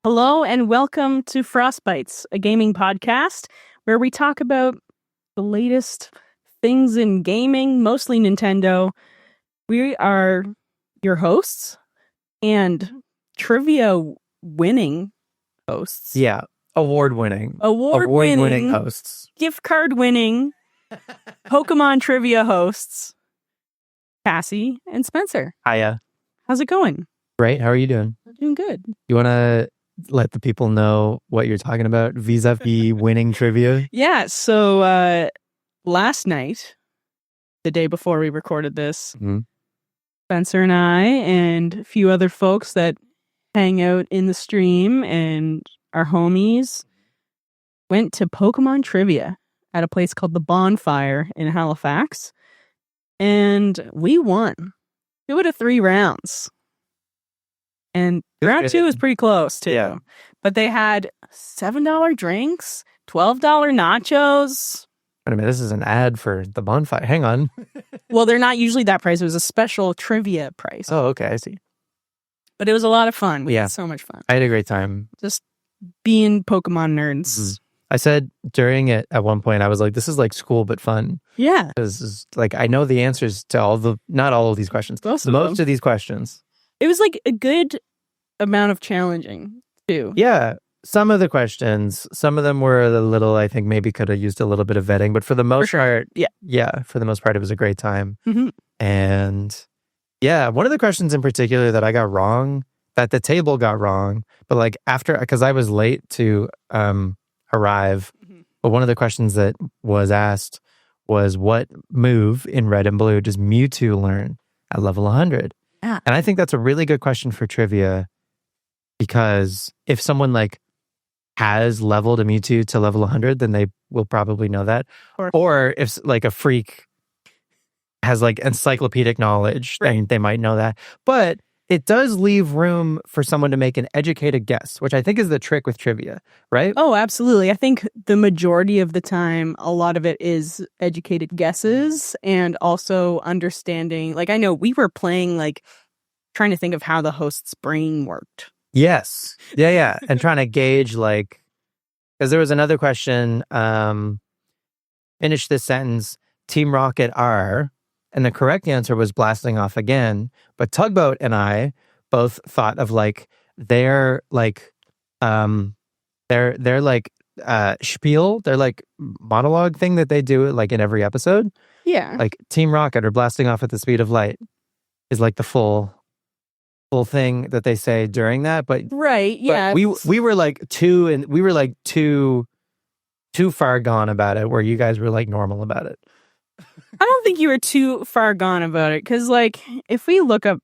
Hello and welcome to Frostbytes, a gaming podcast where we talk about the latest things in gaming, mostly Nintendo. We are your hosts and trivia winning hosts. Yeah, award-winning hosts. Gift card winning Pokemon trivia hosts, Cassie and Spencer. Hiya. How's it going? Great. How are you doing? Doing good. You want to let the people know what you're talking about vis-a-vis winning trivia? Yeah, so last night, the day before we recorded this, Spencer and I and a few other folks that hang out in the stream and our homies went to Pokemon trivia at a place called the Bonfire in Halifax, and we won 2 out of 3 rounds. And round 2 was pretty close too. Yeah. But they had $7 drinks, $12 nachos. Wait a minute, this is an ad for the Bonfire. Hang on. Well, they're not usually that price. It was a special trivia price. Oh, okay, I see. But it was a lot of fun. We had so much fun. I had a great time. Just being Pokemon nerds. I said during it at one point, I was like, this is like school, but fun. Yeah. Because like, I know the answers to not all of these questions. Most of these questions. It was like a good amount of challenging too. Yeah. Some of the questions, some of them were a little, I think maybe could have used a little bit of vetting, but for the most part, for the most part, it was a great time. And yeah, one of the questions in particular that I got wrong, that the table got wrong, but like after, because I was late to arrive, but one of the questions that was asked was, what move in Red and Blue does Mewtwo learn at level 100? Yeah. And I think that's a really good question for trivia, because if someone like has leveled a Mewtwo to level 100, then they will probably know that. Or if like a freak has like encyclopedic knowledge, then they might know that. But it does leave room for someone to make an educated guess, which I think is the trick with trivia, right? Oh, absolutely. I think the majority of the time, a lot of it is educated guesses and also understanding. Like, I know we were playing, like, trying to think of how the host's brain worked. Yes. Yeah. And trying to gauge, like, because there was another question, finish this sentence, Team Rocket R. And the correct answer was blasting off again. But Tugboat and I both thought of like their like spiel, their like monologue thing that they do like in every episode. Yeah. Like Team Rocket or blasting off at the speed of light is like the full thing that they say during that. But yeah. But we were like too far gone about it, where you guys were like normal about it. I don't think you were too far gone about it, because like if we look up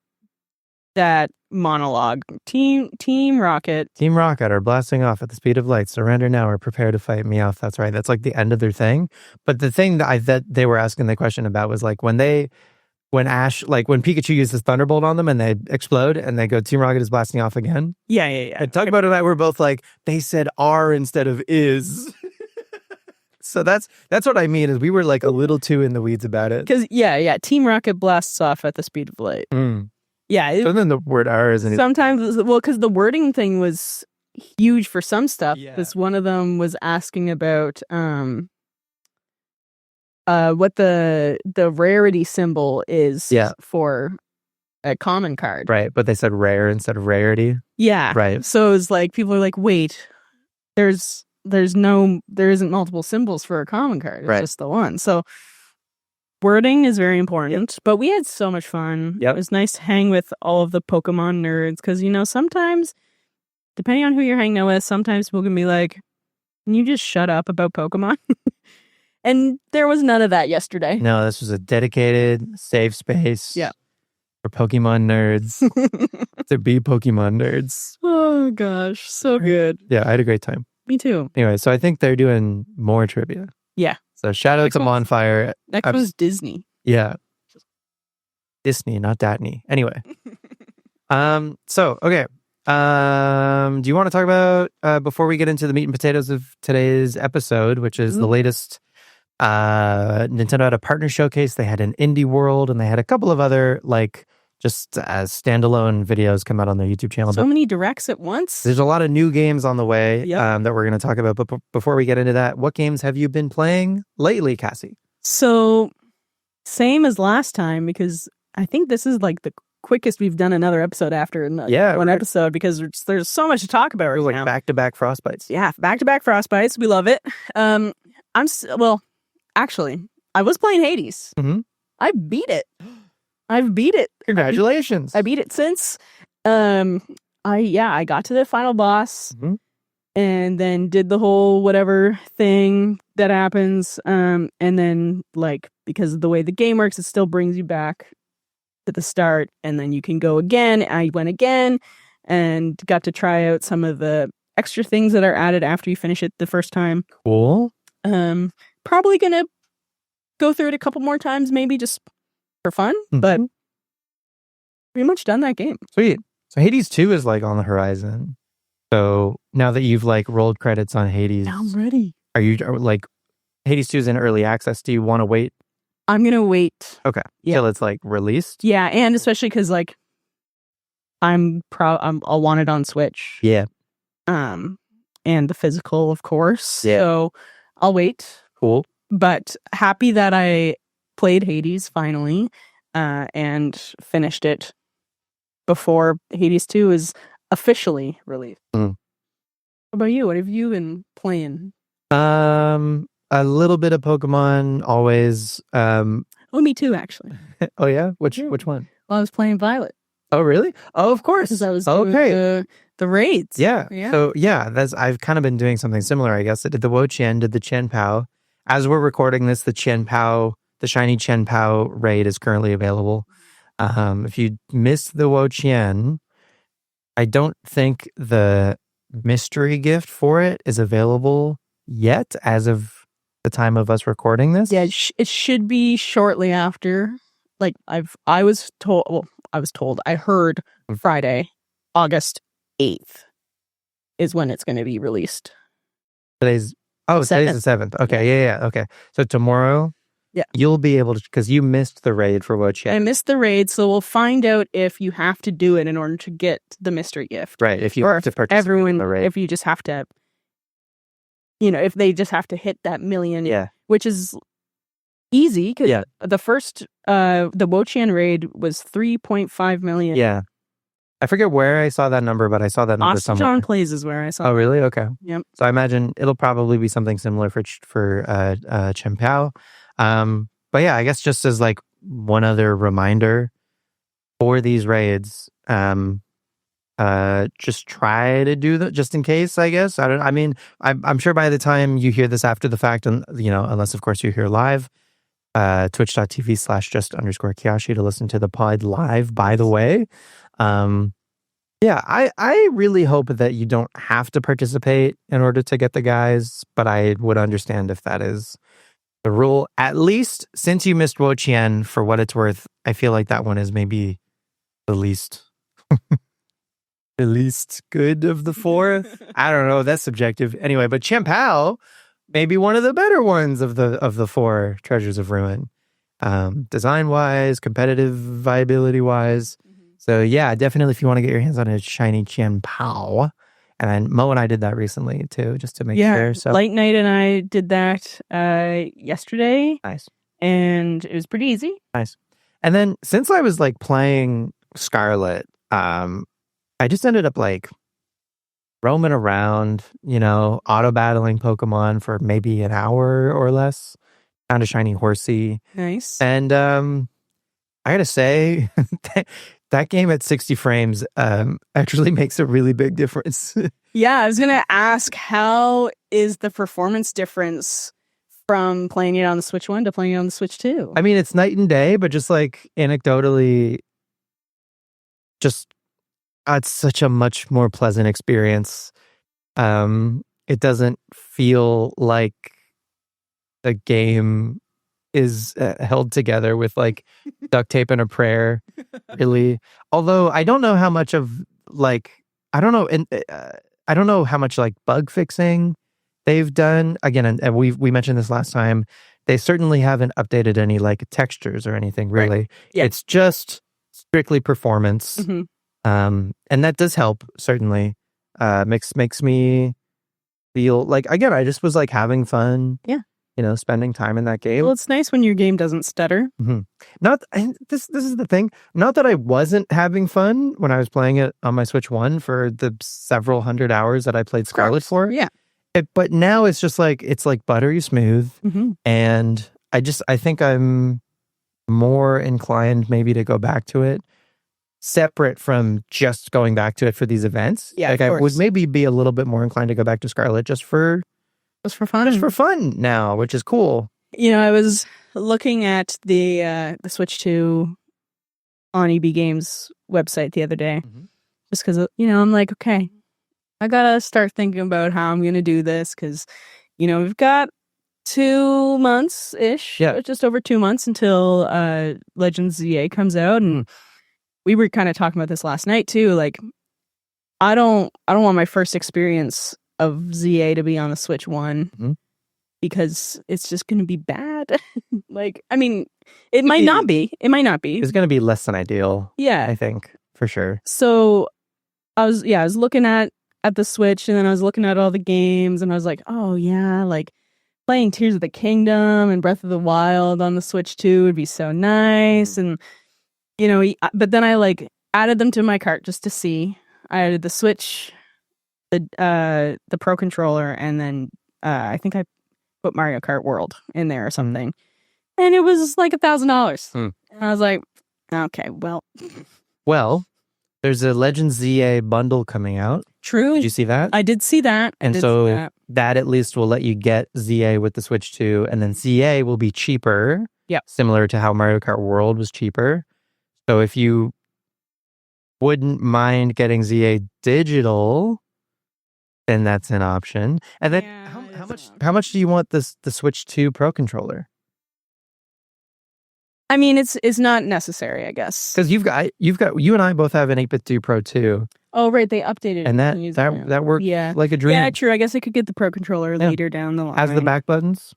that monologue, Team Rocket are blasting off at the speed of light, surrender now or prepare to fight me off. That's right, that's like the end of their thing. But the thing that they were asking the question about was like when Pikachu uses Thunderbolt on them and they explode and they go, Team Rocket is blasting off again. Yeah. And Tugboat and I were both like, they said are instead of is. So that's what I mean, is we were like a little too in the weeds about it. Because Team Rocket blasts off at the speed of light. Yeah. So then the word R isn't sometimes, well, because the wording thing was huge for some stuff. Because one of them was asking about what the rarity symbol is for a common card. Right, but they said rare instead of rarity. Yeah. Right. So it's like people are like, wait, there isn't multiple symbols for a common card. It's just the one. So wording is very important. But we had so much fun. It was nice to hang with all of the Pokemon nerds, because sometimes, depending on who you're hanging out with, sometimes people can be like, can you just shut up about Pokemon? And there was none of that yesterday. No, this was a dedicated, safe space for Pokemon nerds to be Pokemon nerds. Oh, gosh. So good. Yeah, I had a great time. Me too. Anyway, so I think they're doing more trivia. Yeah. So shout out to Bonfire. Next was Disney. Yeah. Disney, not Datney. Anyway. So, okay. Do you want to talk about, before we get into the meat and potatoes of today's episode, which is the latest Nintendo had a partner showcase. They had an Indie World, and they had a couple of other like just as standalone videos come out on their YouTube channel. So many directs at once. There's a lot of new games on the way that we're going to talk about. But before we get into that, what games have you been playing lately, Cassie? So same as last time, because I think this is like the quickest we've done another episode after one episode, because there's so much to talk about right now. Back-to-back Frostbytes. Yeah, back-to-back Frostbytes. We love it. Actually, I was playing Hades. Mm-hmm. I beat it. I've beat it. Congratulations. I beat it since. I got to the final boss and then did the whole whatever thing that happens. And then, like, because of the way the game works, it still brings you back to the start, and then you can go again. I went again and got to try out some of the extra things that are added after you finish it the first time. Cool. Probably gonna go through it a couple more times, maybe just for fun, but pretty much done that game. Sweet. So Hades 2 is like on the horizon. So now that you've like rolled credits on Hades, now I'm ready. Are you like Hades 2 is in early access? Do you want to wait? I'm gonna wait. Okay. Till it's like released. Yeah, and especially because like I'll want it on Switch. Yeah. And the physical, of course. Yeah. So I'll wait. Cool. But happy that I played Hades finally, and finished it before Hades 2 is officially released. What about you? What have you been playing? A little bit of Pokemon, always. Me too, actually. Oh yeah? Which one? Well, I was playing Violet. Oh really? Oh, of course. Because I was doing the raids. Yeah. So I've kind of been doing something similar, I guess. I did the Wo-Chien, did the Qian-Pao. As we're recording this, the Qian-Pao, the shiny Qian-Pao raid is currently available. If you missed the Wo-Chien, I don't think the mystery gift for it is available yet as of the time of us recording this. Yeah, it should be shortly after. Like I heard Friday, August 8th is when it's going to be released. Today's the 7th. Okay, yeah. Okay. So tomorrow, you'll be able to, because you missed the raid for Wo-Chien. I missed the raid, so we'll find out if you have to do it in order to get the mystery gift. Right, if you have to participate in the raid. If you just have to, if they just have to hit that million, which is easy, because the first, the Wo-Chien raid was 3.5 million. Yeah. I forget where I saw that number, but I saw that number somewhere. John Plays is where I saw it. Oh, really? Okay. Yep. So I imagine it'll probably be something similar for Qian-Pao. But yeah, I guess just as like one other reminder for these raids, just try to do that just in case, I guess. I'm sure by the time you hear this after the fact, and unless of course you're here live, twitch.tv/just_Kiashi to listen to the pod live, by the way. I really hope that you don't have to participate in order to get the guys, but I would understand if that is the rule. At least since you missed Wo-Chien, for what it's worth, I feel like that one is maybe the least the least good of the four. I don't know, that's subjective. Anyway, but Qian-Pao may be one of the better ones of the four Treasures of Ruin. Design wise, competitive viability wise. So yeah, definitely if you want to get your hands on a shiny Qian-Pao. And then Mo and I did that recently too, just to make sure. So Light Knight and I did that yesterday. Nice. And it was pretty easy. Nice. And then since I was like playing Scarlet, I just ended up like roaming around, auto battling Pokemon for maybe an hour or less. Found a shiny Horsey. Nice. And I gotta say, that game at 60 frames actually makes a really big difference. Yeah, I was gonna ask, how is the performance difference from playing it on the Switch 1 to playing it on the Switch 2? I mean, it's night and day, but just like anecdotally, it's such a much more pleasant experience. It doesn't feel like the game is held together with like duct tape and a prayer, really. Although I don't know how much of like, I don't know how much like bug fixing they've done. Again, and we mentioned this last time, they certainly haven't updated any like textures or anything really. Right. Yeah. It's just strictly performance. And that does help, certainly. Makes me feel like, again, I just was like having fun. Yeah. Spending time in that game. Well, it's nice when your game doesn't stutter. This is the thing. Not that I wasn't having fun when I was playing it on my Switch 1 for the several hundred hours that I played Scarlet for. Yeah. But now it's just like, it's like buttery smooth. And I think I'm more inclined maybe to go back to it, separate from just going back to it for these events. Yeah, like I would maybe be a little bit more inclined to go back to Scarlet just for fun. Just for fun now, which is cool. I was looking at the Switch 2 on EB Games website the other day, just because, I'm like, okay, I gotta start thinking about how I'm gonna do this, because, we've got 2 months-ish, just over 2 months until Legends ZA comes out, and we were kind of talking about this last night too. Like, I don't want my first experience of ZA to be on the Switch 1 because it's just going to be bad. Like, I mean, it might not be. It might not be. It's going to be less than ideal. Yeah, I think for sure. So I was looking at the Switch, and then I was looking at all the games, and I was like, oh yeah, like playing Tears of the Kingdom and Breath of the Wild on the Switch 2 would be so nice. And but then I like added them to my cart just to see. I added the Switch, the Pro Controller, and then I think I put Mario Kart World in there or something, and it was like $1,000. And I was like, okay, well, there's a Legends ZA bundle coming out. True. Did you see that? I did see that. And so that at least will let you get ZA with the Switch 2, and then ZA will be cheaper. Yeah, similar to how Mario Kart World was cheaper. So if you wouldn't mind getting ZA digital, then that's an option. And then how much do you want the Switch 2 Pro Controller? I mean, it's not necessary, I guess. Because you and I both have an 8BitDo Pro 2. Oh right, they updated it. And that worked like a dream. Yeah, true. I guess I could get the Pro Controller later down the line. Has the back buttons.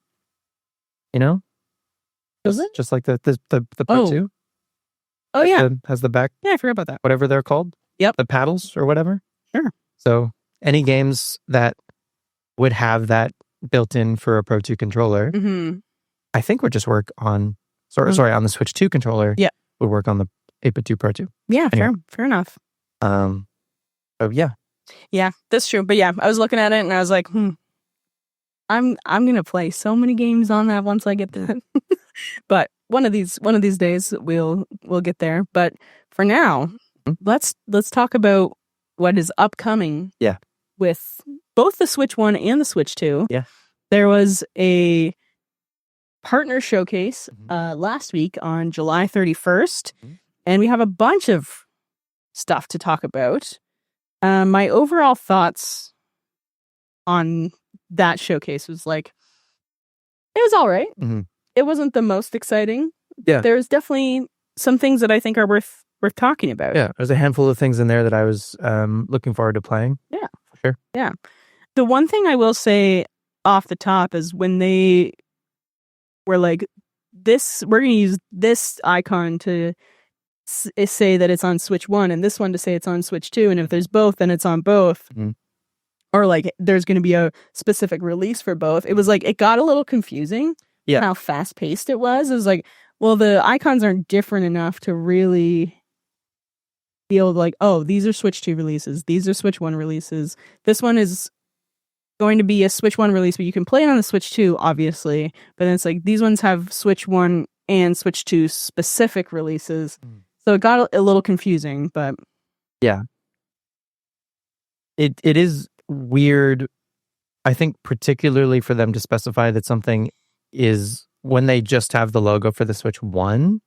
Does it? Just like the Pro 2? Oh yeah. Has the back. Yeah, I forgot about that. Whatever they're called. Yep. The paddles or whatever. Sure. So any games that would have that built in for a Pro 2 controller, I think would just work on on the Switch 2 controller. Yeah. Would work on the 8BitDo Pro 2. Yeah, anyway. Fair enough. So yeah. Yeah, that's true. But yeah, I was looking at it and I was like, I'm gonna play so many games on that once I get that. But one of these days we'll get there. But for now, let's talk about what is upcoming. Yeah. With both the Switch 1 and the Switch 2. Yeah. There was a partner showcase last week on July 31st, and we have a bunch of stuff to talk about. My overall thoughts on that showcase was like, it was all right. It wasn't the most exciting. Yeah. There's definitely some things that I think are worth talking about. Yeah, there's a handful of things in there that I was looking forward to playing. Yeah. For sure. Yeah. The one thing I will say off the top is when they were like, we're going to use this icon to say that it's on Switch 1 and this one to say it's on Switch 2. And if there's both, then it's on both. Or like there's going to be a specific release for both. It was like, it got a little confusing. Yeah. How fast paced it was. It was like, well, the icons aren't different enough to really be able to like, oh, these are Switch 2 releases. These are Switch 1 releases. This one is going to be a Switch 1 release, but you can play it on the Switch 2, obviously. But then it's like, these ones have Switch 1 and Switch 2 specific releases. So it got a little confusing, but... Yeah. It is weird, I think, particularly for them to specify that something is when they just have the logo for the Switch 1.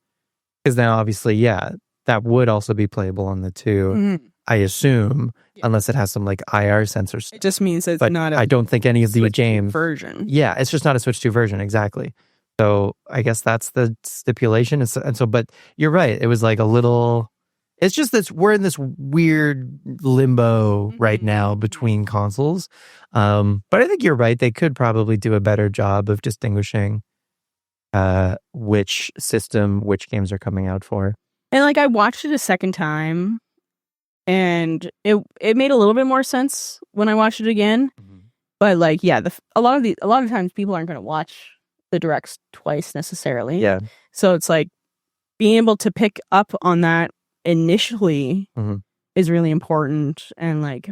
Because now, obviously, that would also be playable on the 2, I assume, unless it has some like IR sensors. It just means it's not I don't think any of the games version. Yeah, it's just not a Switch 2 version, exactly. So I guess that's the stipulation. And so, but you're right. It was like a little. It's just that we're in this weird limbo right now between consoles. But I think you're right. They could probably do a better job of distinguishing which system, which games are coming out for. And like I watched it a second time, and it made a little bit more sense when I watched it again. Mm-hmm. But like, yeah, a lot of times people aren't going to watch the directs twice necessarily. Yeah. So it's like being able to pick up on that initially is really important. And like,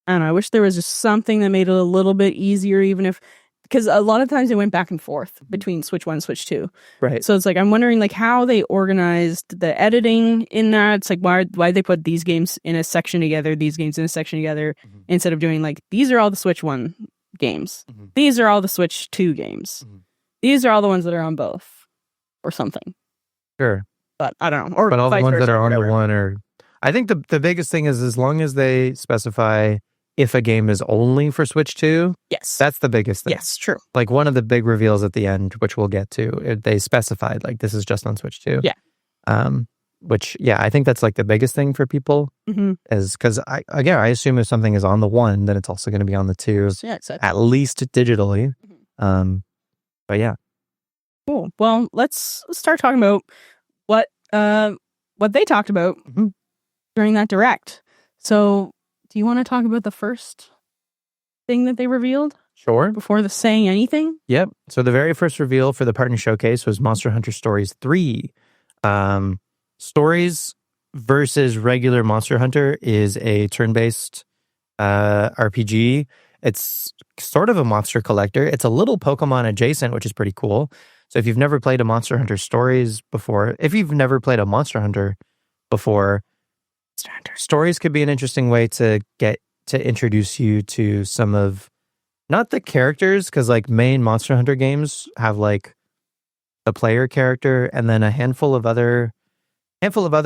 I don't know, I wish there was just something that made it a little bit easier, even if, because a lot of times it went back and forth between Switch 1 and Switch 2. Right. So it's like, I'm wondering like how they organized the editing in that. It's like, why they put these games in a section together, these games in a section together, instead of doing like, these are all the Switch 1 games. These are all the Switch 2 games. These are all the ones that are on both or something. Sure. But I don't know. Or but all the ones that are on the one are, I think the biggest thing is as long as they specify if a game is only for Switch 2, yes, that's the biggest thing. Yes, true. Like one of the big reveals at the end, which we'll get to, they specified like this is just on Switch 2. Yeah. Which, yeah, I think that's like the biggest thing for people is because I assume if something is on the 1, then it's also going to be on the 2, exactly. At least digitally. But yeah. Cool. Well, let's start talking about what they talked about during that direct. So, do you want to talk about the first thing that they revealed? Sure. Before saying anything? Yep. So the very first reveal for the partner showcase was Monster Hunter Stories 3. Stories versus regular Monster Hunter is a turn-based RPG. It's sort of a monster collector. It's a little Pokemon adjacent, which is pretty cool. So if you've never played a Monster Hunter Stories before, if you've never played a Monster Hunter before, Stories could be an interesting way to get to introduce you to some of, not the characters, because like main Monster Hunter games have like the player character and then a handful of other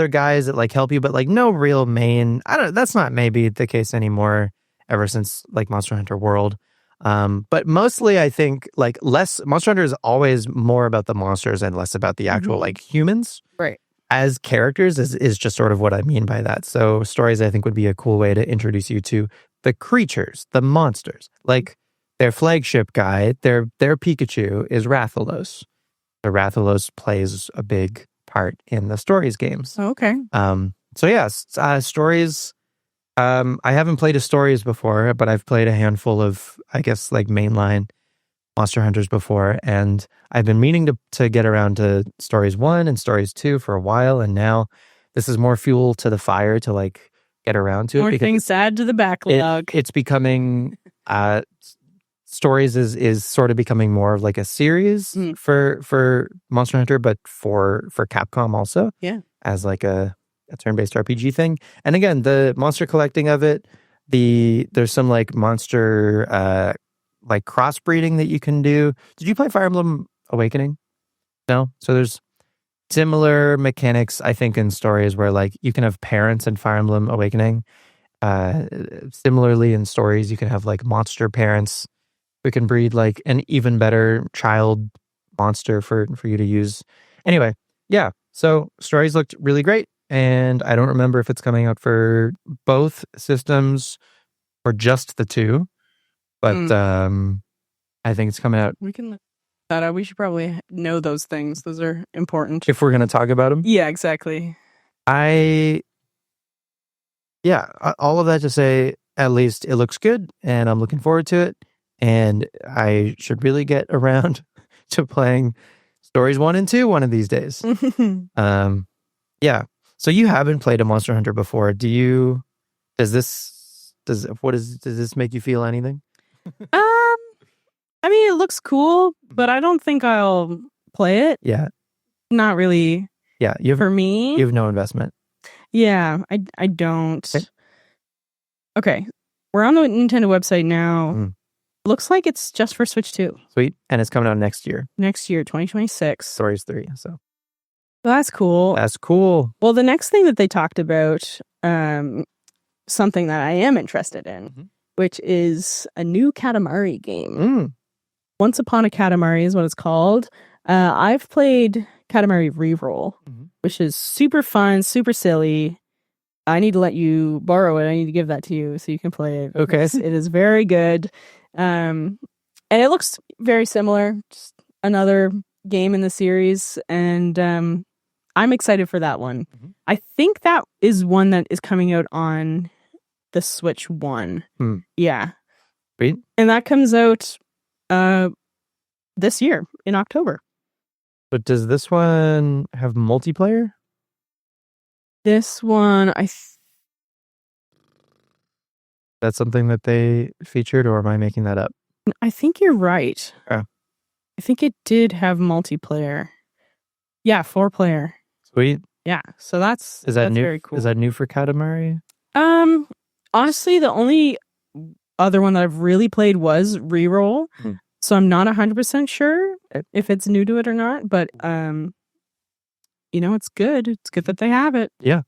guys that like help you, but like no real main. That's not maybe the case anymore ever since like Monster Hunter World. But mostly I think like less Monster Hunter is always more about the monsters and less about the actual like humans. Right. As characters is just sort of what I mean by that. So Stories, I think, would be a cool way to introduce you to the creatures, the monsters. Like their flagship guy, their Pikachu is Rathalos. The Rathalos plays a big part in the Stories games. Oh, okay. So yes, Stories. I haven't played a Stories before, but I've played a handful of, I guess, like mainline Monster Hunters before, and I've been meaning to get around to Stories 1 and Stories 2 for a while, and now this is more fuel to the fire to like get around to it. More things to add to the backlog. It's becoming Stories is sort of becoming more of like a series for Monster Hunter, but for Capcom also. Yeah. As like a turn-based RPG thing. And again, the monster collecting of it, there's some like monster like crossbreeding that you can do. Did you play Fire Emblem Awakening? No? So there's similar mechanics, I think, in Stories where like you can have parents in Fire Emblem Awakening. Similarly in Stories, you can have like monster parents who can breed like an even better child monster for you to use. Anyway, yeah. So Stories looked really great. And I don't remember if it's coming out for both systems or just the 2. But I think it's coming out. We can look that up. We should probably know those things. Those are important. If we're going to talk about them. Yeah, exactly. All of that to say, at least it looks good and I'm looking forward to it. And I should really get around to playing Stories 1 and 2 one of these days. Yeah. So you haven't played a Monster Hunter before. Does this make you feel anything? I mean, it looks cool, but I don't think I'll play it. Yeah. Not really. Yeah. For me. You have no investment. Yeah, I don't. Okay. We're on the Nintendo website now. Looks like it's just for Switch 2. Sweet. And it's coming out next year. Next year, 2026. Stories 3. So that's cool. That's cool. Well, the next thing that they talked about, something that I am interested in, which is a new Katamari game. Once Upon a Katamari is what it's called. I've played Katamari Reroll, which is super fun, super silly. I need to let you borrow it. I need to give that to you so you can play it. Okay. It is very good. And it looks very similar. Just another game in the series. And I'm excited for that one. I think that is one that is coming out on the Switch 1. Yeah. Great. And that comes out this year in October. But does this one have multiplayer? This one, That's something that they featured, or am I making that up? I think you're right. Oh. I think it did have multiplayer. Yeah, 4-player. Sweet. Yeah, so that's new? Very cool. Is that new for Katamari? Honestly, the only other one that I've really played was Reroll. So I'm not 100% sure if it's new to it or not, but it's good. It's good that they have it. Yeah.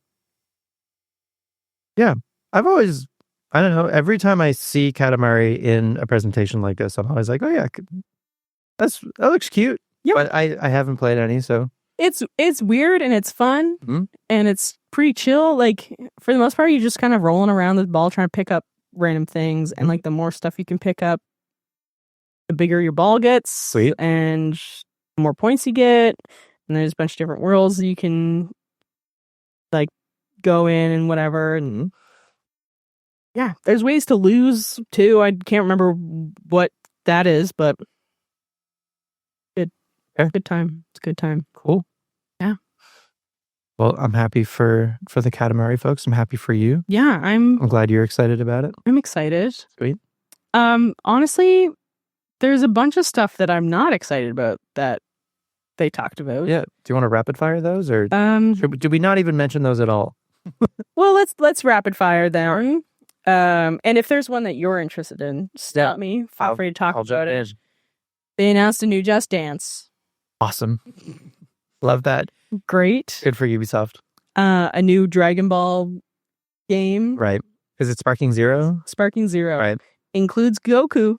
Yeah. I've always, I don't know, every time I see Katamari in a presentation like this, I'm always like, oh yeah, that looks cute. Yeah. But I haven't played any, so. It's weird and it's fun and it's pretty chill. Like, for the most part, you're just kind of rolling around the ball trying to pick up random things, and like the more stuff you can pick up, the bigger your ball gets. Sweet. And the more points you get. And there's a bunch of different worlds that you can like go in and whatever. And yeah, there's ways to lose too. I can't remember what that is, but good time. It's a good time. Cool. Yeah. Well, I'm happy for the Katamari folks. I'm happy for you. Yeah, I'm glad you're excited about it. I'm excited. Sweet. Honestly, there's a bunch of stuff that I'm not excited about that they talked about. Yeah. Do you want to rapid fire those, or do we not even mention those at all? Well, let's rapid fire them. And if there's one that you're interested in, stop me. Feel free to talk about it. They announced a new Just Dance. Awesome. Love that. Great. Good for Ubisoft. A new Dragon Ball game. Right. Is it Sparking Zero? Sparking Zero. Right. Includes Goku.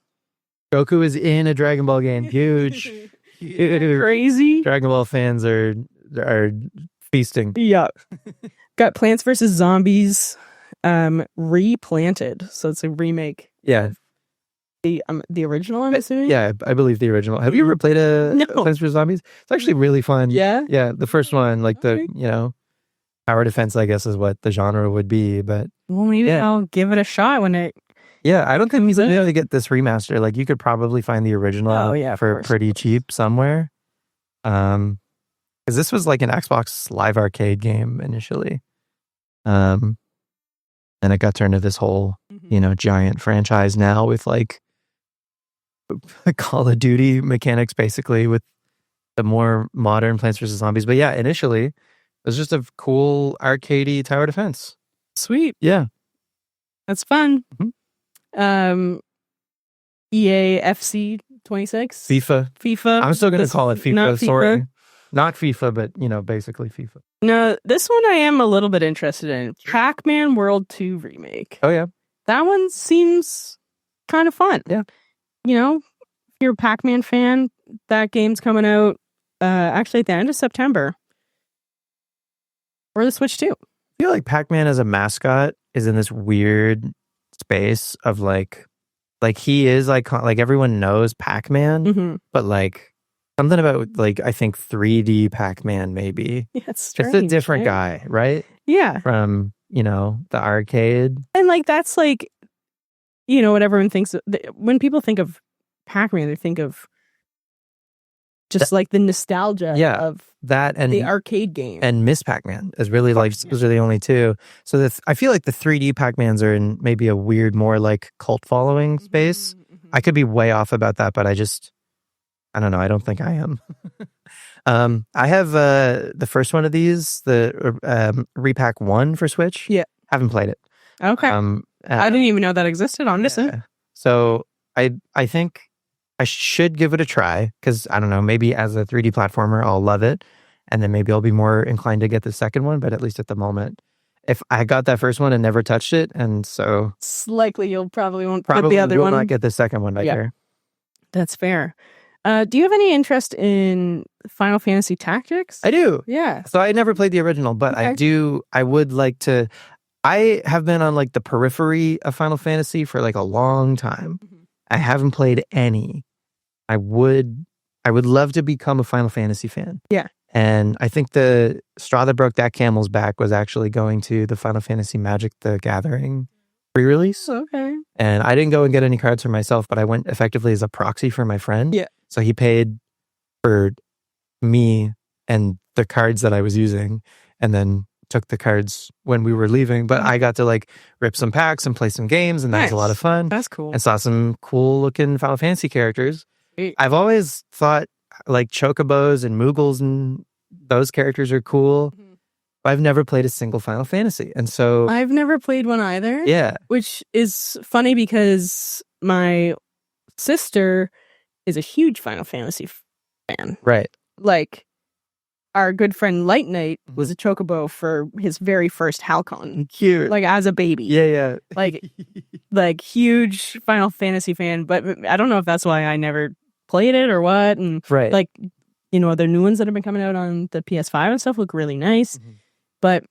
Goku is in a Dragon Ball game. Huge. Crazy. Dragon Ball fans are feasting. Yeah. Got Plants vs. Zombies replanted. So it's a remake. Yeah. The original, I'm assuming? Yeah, I believe the original. Have you ever played Plants vs. Zombies? It's actually really fun. Yeah? Yeah, the first one, like tower defense, I guess, is what the genre would be. But well, maybe I'll give it a shot when it. Yeah, I don't think we'll be able to get this remaster. Like, you could probably find the original for pretty cheap somewhere. Because this was like an Xbox Live Arcade game initially. And it got turned into this whole, giant franchise now with like Call of Duty mechanics, basically, with the more modern Plants vs. Zombies. But yeah, initially, it was just a cool arcadey tower defense. Sweet. Yeah. That's fun. EA FC 26. FIFA. I'm still going to call it FIFA. Not Sorry. FIFA. Not FIFA, but, basically FIFA. No, this one I am a little bit interested in. Pac-Man World 2 Remake. Oh, yeah. That one seems kind of fun. Yeah. If you're a Pac-Man fan, that game's coming out actually at the end of September. Or the Switch too. I feel like Pac-Man as a mascot is in this weird space of like he is like everyone knows Pac-Man, but like something about like I think 3D Pac-Man maybe. Yeah, it's strange, a different guy, right? Yeah. From, the arcade. And like that's like what everyone thinks when people think of Pac-Man, they think of just like the nostalgia of that and the arcade game. And Miss Pac-Man is really those are the only two. So I feel like the 3D Pac-Mans are in maybe a weird, more like cult following space. I could be way off about that, but I don't know. I don't think I am. I have the first one of these, the Repack 1 for Switch. Yeah. Haven't played it. Okay. I didn't even know that existed on this. Yeah. So I think I should give it a try because I don't know, maybe as a 3D platformer, I'll love it. And then maybe I'll be more inclined to get the second one. But at least at the moment, if I got that first one and never touched it, and so it's likely you'll probably won't get the other one. Not get the second one. Here. That's fair. Do you have any interest in Final Fantasy Tactics? I do. Yeah. So I never played the original, but okay. I would like to. I have been on like the periphery of Final Fantasy for like a long time. I haven't played any. I would love to become a Final Fantasy fan. Yeah. And I think the straw that broke that camel's back was actually going to the Final Fantasy Magic the Gathering pre-release. Okay. And I didn't go and get any cards for myself, but I went effectively as a proxy for my friend. Yeah. So he paid for me and the cards that I was using, and then took the cards when we were leaving. But I got to like rip some packs and play some games, and that was a lot of fun. That's cool. And saw some cool looking Final Fantasy characters. I've always thought like Chocobos and Moogles and those characters are cool. But I've never played a single Final Fantasy. And so I've never played one either. Yeah. Which is funny because my sister is a huge Final Fantasy fan. Right. Like, our good friend Light Knight was a Chocobo for his very first Halcon. Cute. Like, as a baby. Yeah. Like huge Final Fantasy fan. But I don't know if that's why I never played it or what. And right. Like, you know, the new ones that have been coming out on the PS5 and stuff look really nice. But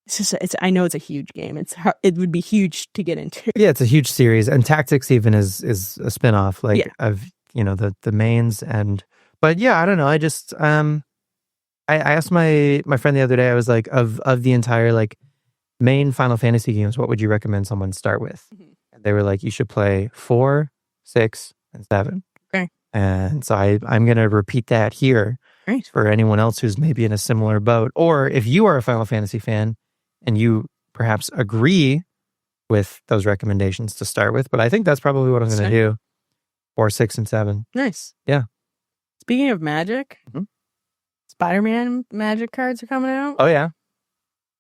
it's just, I know it's a huge game. It would be huge to get into. Yeah, it's a huge series, and Tactics even is a spinoff, like of the mains. But yeah, I don't know. I just I asked my friend the other day. I was like, of the entire like main Final Fantasy games, what would you recommend someone start with? And they were like, you should play 4, 6, and 7. Okay. And so I'm gonna repeat that here. Right. For anyone else who's maybe in a similar boat, or if you are a Final Fantasy fan and you perhaps agree with those recommendations to start with. But I think that's probably what I'm going to do. 4, 6, and 7. Nice. Yeah. Speaking of Magic, Spider-Man Magic cards are coming out. Oh, yeah.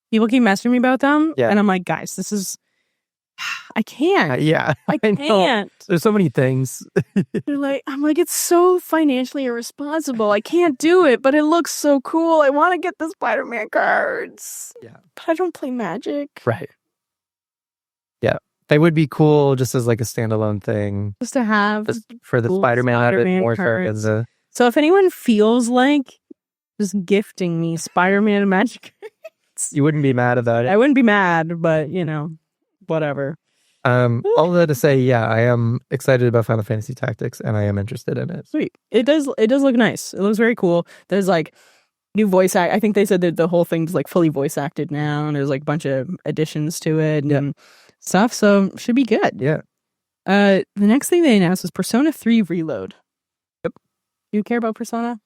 People keep messaging me about them. Yeah. And I'm like, guys, this is... I can't. Yeah. I can't. There's so many things. I'm like, it's so financially irresponsible. I can't do it, but it looks so cool. I want to get the Spider-Man cards. Yeah. But I don't play Magic. Right. Yeah. They would be cool just as like a standalone thing. Just to have for the cool Spider-Man out of it more cards. So if anyone feels like just gifting me Spider-Man Magic cards, you wouldn't be mad about it. I wouldn't be mad, but whatever. All that to say, yeah, I am excited about Final Fantasy Tactics, and I am interested in it. Sweet. It does look nice. It looks very cool. There's like new voice act. I think they said that the whole thing's like fully voice acted now, and there's like a bunch of additions to it and stuff. So should be good. Yeah. The next thing they announced was Persona 3 Reload. Yep. Do you care about Persona?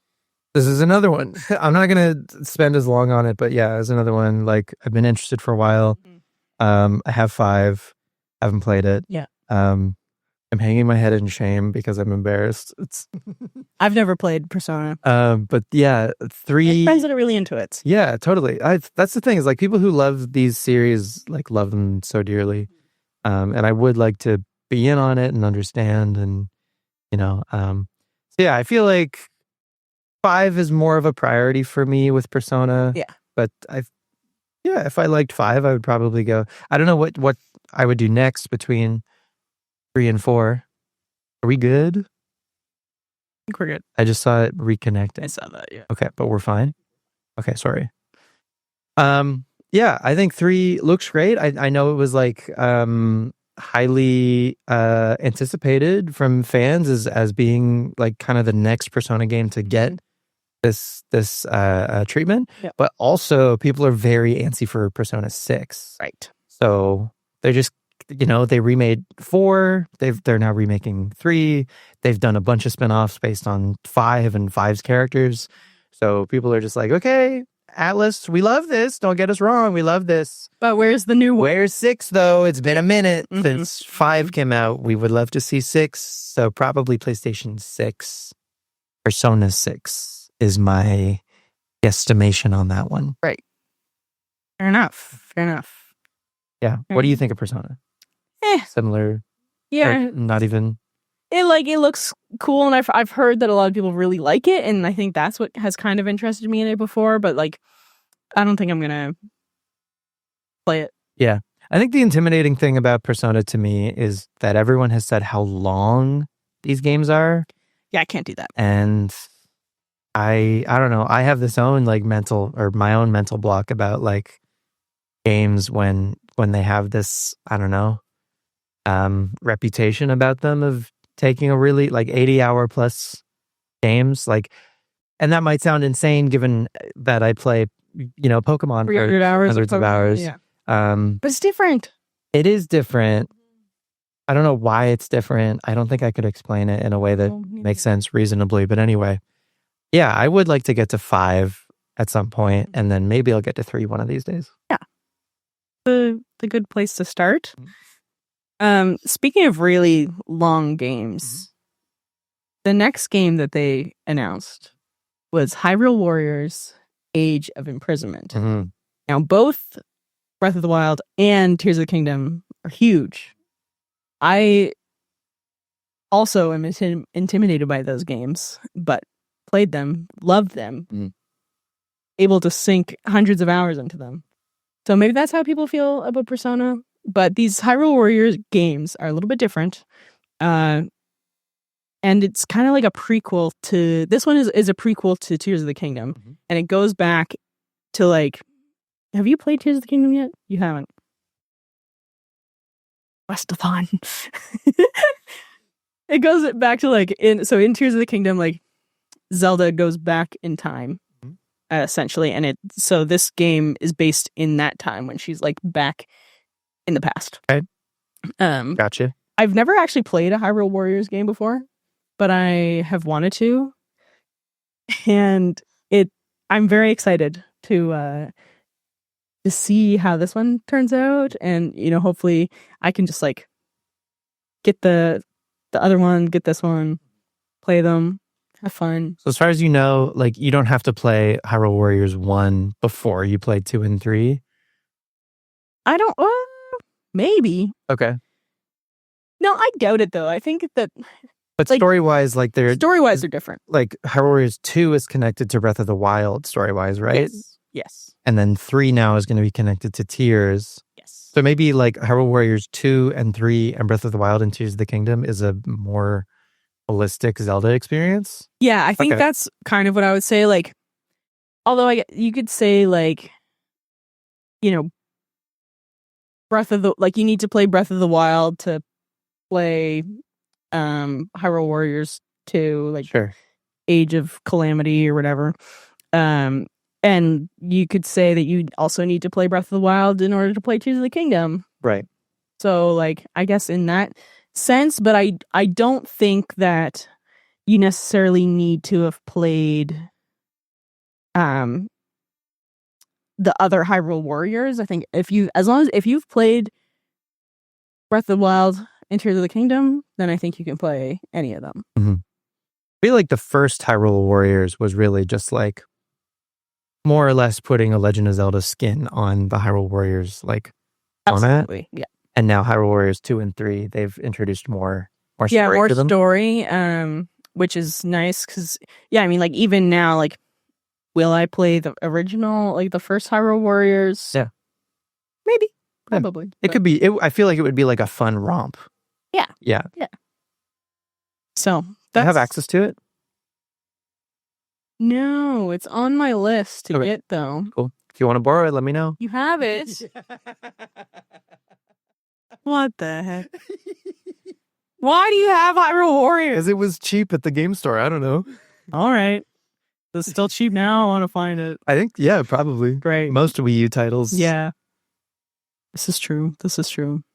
This is another one. I'm not gonna spend as long on it, but yeah, it's another one. Like I've been interested for a while. I have 5. Haven't played it. Yeah. I'm hanging my head in shame because I'm embarrassed. I've never played Persona. But yeah, 3 friends that are really into it. Yeah, totally. That's the thing is like people who love these series like love them so dearly. And I would like to be in on it and understand and so yeah, I feel like 5 is more of a priority for me with Persona. Yeah. But if I liked 5, I would probably go. I don't know what I would do next between 3 and 4. Are we good? I think we're good. I just saw it reconnecting. I saw that, yeah. Okay, but we're fine. Okay, sorry. Yeah, I think 3 looks great. I know it was like highly anticipated from fans as being like kind of the next Persona game to get this treatment. Yep. But also people are very antsy for Persona 6. Right. So they're just, they remade 4. They're now remaking 3. They've done a bunch of spinoffs based on 5 and 5's characters. So people are just like, okay, Atlas, we love this. Don't get us wrong. We love this. But where's the new one? Where's 6, though? It's been a minute since 5 came out. We would love to see 6. So probably PlayStation 6. Persona 6 is my guesstimation on that one. Right. Fair enough. Yeah. What do you think of Persona? Similar? Yeah. Not even? It looks cool, and I've heard that a lot of people really like it, and I think that's what has kind of interested me in it before, but like, I don't think I'm gonna play it. Yeah. I think the intimidating thing about Persona to me is that everyone has said how long these games are. Yeah, I can't do that. And I don't know. I have this own like my own mental block about like games when they have this, I don't know, reputation about them of taking a really like 80-hour plus games. Like And that might sound insane given that I play, Pokemon 300 hours hundreds of hours. Yeah. But it's different. It is different. I don't know why it's different. I don't think I could explain it in a way that makes sense reasonably. But anyway, yeah, I would like to get to 5 at some point, and then maybe I'll get to 3 one of these days. Yeah. The good place to start. Speaking of really long games, the next game that they announced was Hyrule Warriors Age of Imprisonment. Now, both Breath of the Wild and Tears of the Kingdom are huge. I also am intimidated by those games, but played them, loved them, able to sink hundreds of hours into them. So maybe that's how people feel about Persona. But these Hyrule Warriors games are a little bit different. And it's kind of like a prequel to... This one is a prequel to Tears of the Kingdom. And it goes back to like... Have you played Tears of the Kingdom yet? You haven't. Westathon. It goes back to like... in Tears of the Kingdom, like Zelda goes back in time. Essentially. And so this game is based in that time when she's like back in the past. Okay. Gotcha. I've never actually played a Hyrule Warriors game before, but I have wanted to. And I'm very excited to see how this one turns out. And, hopefully I can just like get the other one, get this one, play them, have fun. So as far as you know, like you don't have to play Hyrule Warriors 1 before you play 2 and 3? I don't... maybe. Okay. No, I doubt it though. I think that... But like, story-wise, like they're... Story-wise, they're different. Like Hyrule Warriors 2 is connected to Breath of the Wild story-wise, right? Yes. And then 3 now is going to be connected to Tears. Yes. So maybe like Hyrule Warriors 2 and 3 and Breath of the Wild and Tears of the Kingdom is a more holistic Zelda experience? Yeah, I think that's kind of what I would say. Like, although you could say like, Breath of the... Like, you need to play Breath of the Wild to play Hyrule Warriors 2, like sure. Age of Calamity or whatever. And you could say that you also need to play Breath of the Wild in order to play Tears of the Kingdom. Right. So, like, I guess in that sense, but I don't think that you necessarily need to have played the other Hyrule Warriors. I think if you've played Breath of the Wild and Tears of the Kingdom, then I think you can play any of them. I feel like the first Hyrule Warriors was really just like more or less putting a Legend of Zelda skin on the Hyrule Warriors like format. Absolutely, yeah. And now Hyrule Warriors 2 and 3, they've introduced more story. Yeah, more to them. story, which is nice because, yeah, I mean, like, even now, like, will I play the original, like, the first Hyrule Warriors? Yeah. Maybe. Probably. Yeah. It could be, I feel like it would be like a fun romp. Yeah. Yeah. Yeah. So, Do you have access to it? No, it's on my list to get, though. Cool. If you want to borrow it, let me know. You have it. What the heck? Why do you have Hyrule Warriors? Because it was cheap at the game store. I don't know. All right. It's still cheap now. I want to find it. I think, yeah, probably. Great. Most Wii U titles. Yeah. This is true.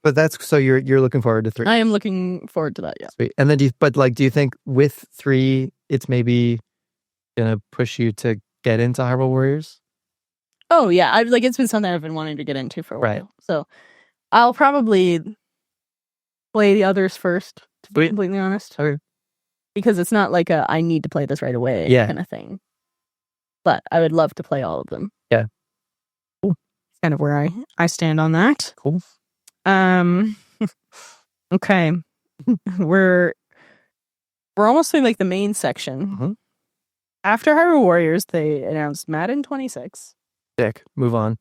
But that's, so you're looking forward to 3? I am looking forward to that, yeah. Sweet. And then do you think with 3, it's maybe gonna push you to get into Hyrule Warriors? Oh, yeah. It's been something I've been wanting to get into for a while. Right. So I'll probably play the others first, to be completely honest. Okay. Because it's not like I need to play this right away kind of thing. But I would love to play all of them. Yeah. Cool. That's kind of where I stand on that. Cool. Okay. We're almost in like the main section. After Hyrule Warriors, they announced Madden 26. Sick. Move on.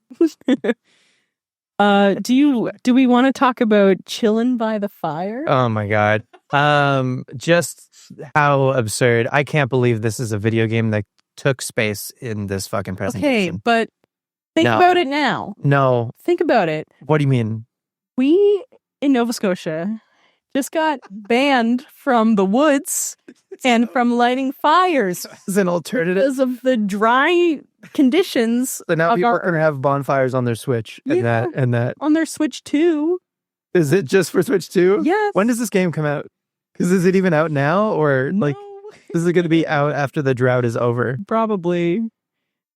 Do we want to talk about Chillin' by the Fire? Oh my god. Just how absurd. I can't believe this is a video game that took space in this fucking presentation. Okay, but think about it now. No. Think about it. What do you mean? We in Nova Scotia just got banned from the woods and from lighting fires as an alternative because of the dry conditions. So now people can have bonfires on their Switch and that on their Switch 2. Is it just for Switch 2? Yes. When does this game come out? Because is it even out now, or like is it going to be out after the drought is over? Probably.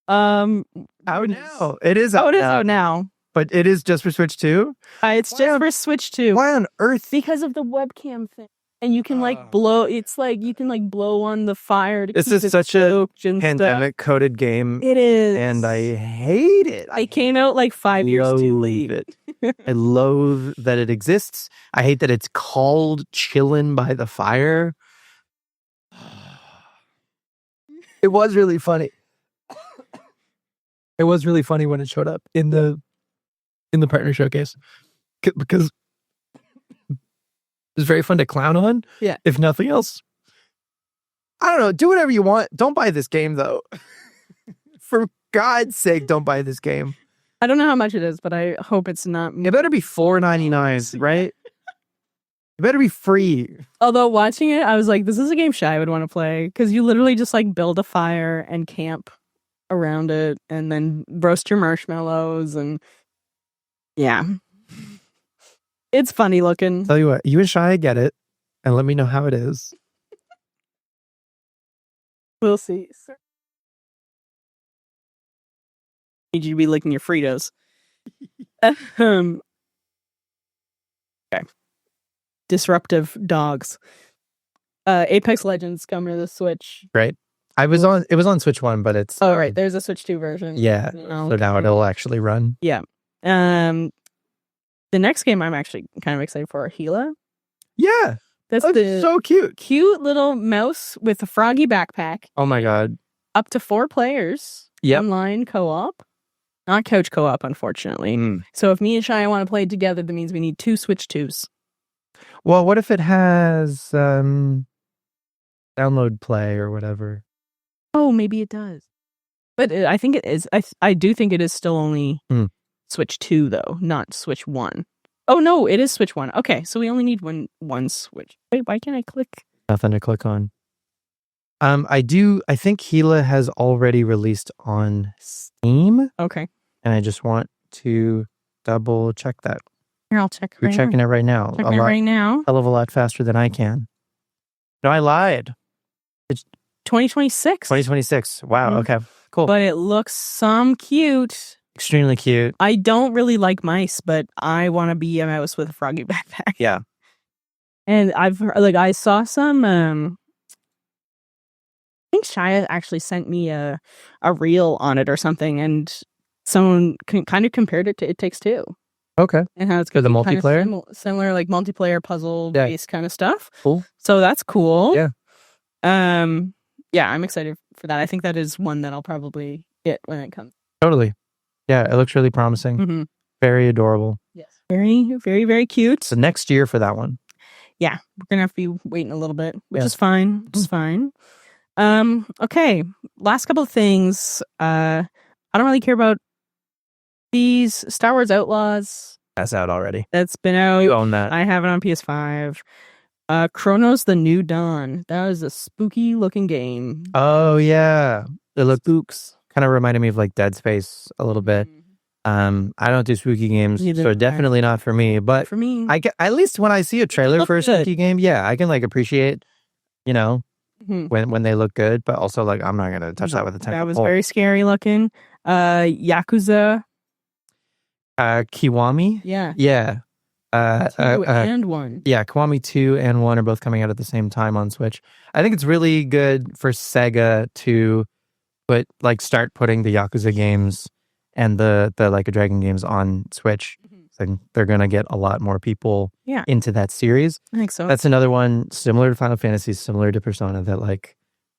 Out now. It is out. It is out now. But it is just for Switch 2? It's just for Switch 2. Why on earth? Because of the webcam thing. And you can blow. It's like you can blow on the fire to this keep is such a pandemic coded game. It is, and I hate it. I came out 5 years too late. I loathe that it exists. I hate that it's called Chillin' by the Fire. It was really funny. It was really funny when it showed up in the partner showcase because it's very fun to clown on. Yeah. If nothing else. I don't know. Do whatever you want. Don't buy this game, though. For God's sake, don't buy this game. I don't know how much it is, but I hope it's not. It better be $4.99, right? It better be free. Although watching it, I was like, this is a game Shy would want to play. Because you literally just build a fire and camp around it and then roast your marshmallows and yeah. It's funny looking. Tell you what, you and Shy get it, and let me know how it is. We'll see. Need you to be licking your Fritos. Okay. Disruptive dogs. Apex Legends coming to the Switch. Right. It was on Switch 1, but it's right. There's a Switch 2 version. Yeah. So now it'll actually run. Yeah. The next game I'm actually kind of excited for, Gila. Yeah. That's so cute. Cute little mouse with a froggy backpack. Oh my God. Up to 4 players. Yep. Online co-op. Not couch co-op, unfortunately. So if me and Shy want to play together, that means we need 2 Switch 2s. Well, what if it has download play or whatever? Oh, maybe it does. But I think it is. I do think it is still only Switch 2, though, not Switch 1. Oh, no, it is Switch 1. Okay, so we only need one Switch. Wait, why can't I click? Nothing to click on. I think Gila has already released on Steam. Okay. And I just want to double check that. Here, I'll check. You're checking it right now. Right now. Hell of a lot faster than I can. No, I lied. It's 2026. 2026. Wow. Okay. Cool. But it looks some cute. Extremely cute. I don't really like mice, but I want to be a mouse with a froggy backpack. Yeah. And I saw some. I think Shia actually sent me a reel on it or something, and someone kind of compared it to It Takes Two. Okay. And how it's good. The multiplayer? Kind of similar, multiplayer puzzle-based kind of stuff. Cool. So that's cool. Yeah. Yeah, I'm excited for that. I think that is one that I'll probably get when it comes. Totally. Yeah, it looks really promising. Mm-hmm. Very adorable. Yes. Very, very, very cute. So next year for that one. Yeah, we're going to have to be waiting a little bit, which is fine. It's fine. Okay, last couple of things. I don't really care about these Star Wars Outlaws. That's out already. That's been out. You own that. I have it on PS5. Chronos: The New Dawn. That is a spooky looking game. Oh yeah, it looked spooks. Kind of reminded me of Dead Space a little bit. I don't do spooky games, so definitely not for me. But for me, at least when I see a trailer for a spooky game, I can appreciate, when they look good. But also I'm not gonna touch that with a 10. That was very scary looking. Yakuza. Kiwami. Yeah. Yeah. 2 and 1. Yeah, Kiwami 2 and 1 are both coming out at the same time on Switch. I think it's really good for Sega to start putting the Yakuza games and the Like a Dragon games on Switch. So they're going to get a lot more people into that series. I think so. That's another one similar to Final Fantasy, similar to Persona that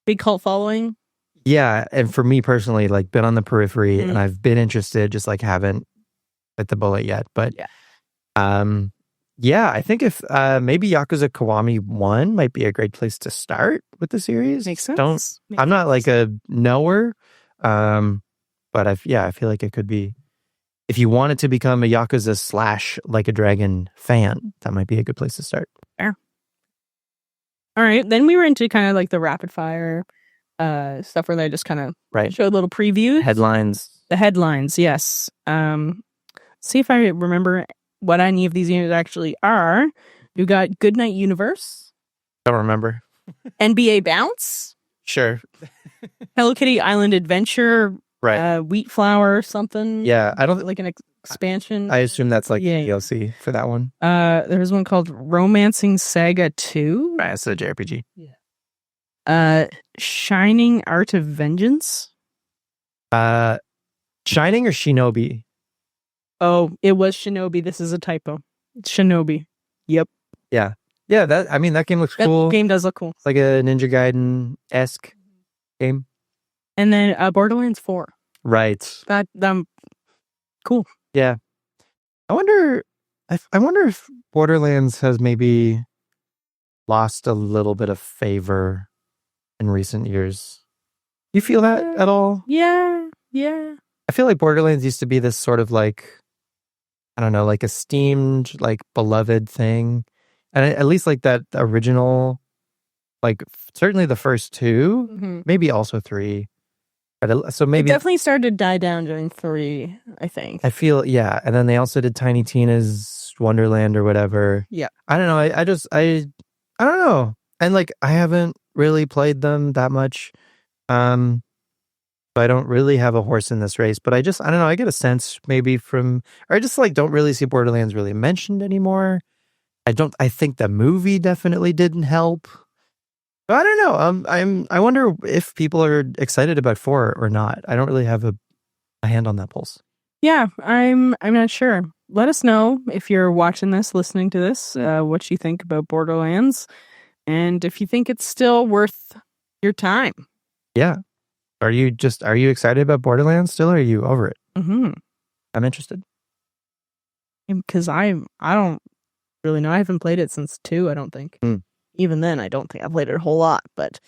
big cult following. Yeah, and for me personally, been on the periphery and I've been interested, just haven't bit the bullet yet. But I think if maybe Yakuza Kiwami 1 might be a great place to start with the series. Makes sense. I'm not a knower, but I feel like it could be. If you wanted to become a Yakuza / Like a Dragon fan, that might be a good place to start. Fair. All right. Then we were into kind of like the rapid fire stuff where they just kind of showed little previews. Headlines. The headlines, yes. See if I remember what any of these games actually are. You got Goodnight Universe. Don't remember. NBA Bounce. Sure. Hello Kitty Island Adventure. Right. Wheat Flour something. Yeah, I don't like an expansion. I assume that's like DLC for that one. There was one called Romancing Saga 2. Right, it's a JRPG. Yeah. Shining Art of Vengeance. Shining or Shinobi? Oh, it was Shinobi. This is a typo. It's Shinobi. Yep. Yeah. Yeah, that game looks cool. That game does look cool. It's like a Ninja Gaiden-esque game. And then Borderlands 4. Right. That cool. Yeah. I wonder if Borderlands has maybe lost a little bit of favor in recent years. Do you feel that at all? Yeah. Yeah. I feel like Borderlands used to be this sort of like, I don't know, like esteemed, like beloved thing. And at least like that original, like certainly the first two, maybe also 3. But so maybe it definitely started to die down during 3, I think. I feel, yeah. And then they also did Tiny Tina's Wonderland or whatever. Yeah. I don't know. I don't know. And like, I haven't really played them that much. So I don't really have a horse in this race, but I don't know. I get a sense maybe or I just like don't really see Borderlands really mentioned anymore. I think the movie definitely didn't help. I don't know. I wonder if people are excited about 4 or not. I don't really have a hand on that pulse. Yeah, I'm not sure. Let us know if you're watching this, listening to this, what you think about Borderlands, and if you think it's still worth your time. Yeah. Are you excited about Borderlands still, or are you over it? Mm-hmm. I'm interested. Because I don't really know. I haven't played it since 2, I don't think. Even then, I don't think I played it a whole lot. But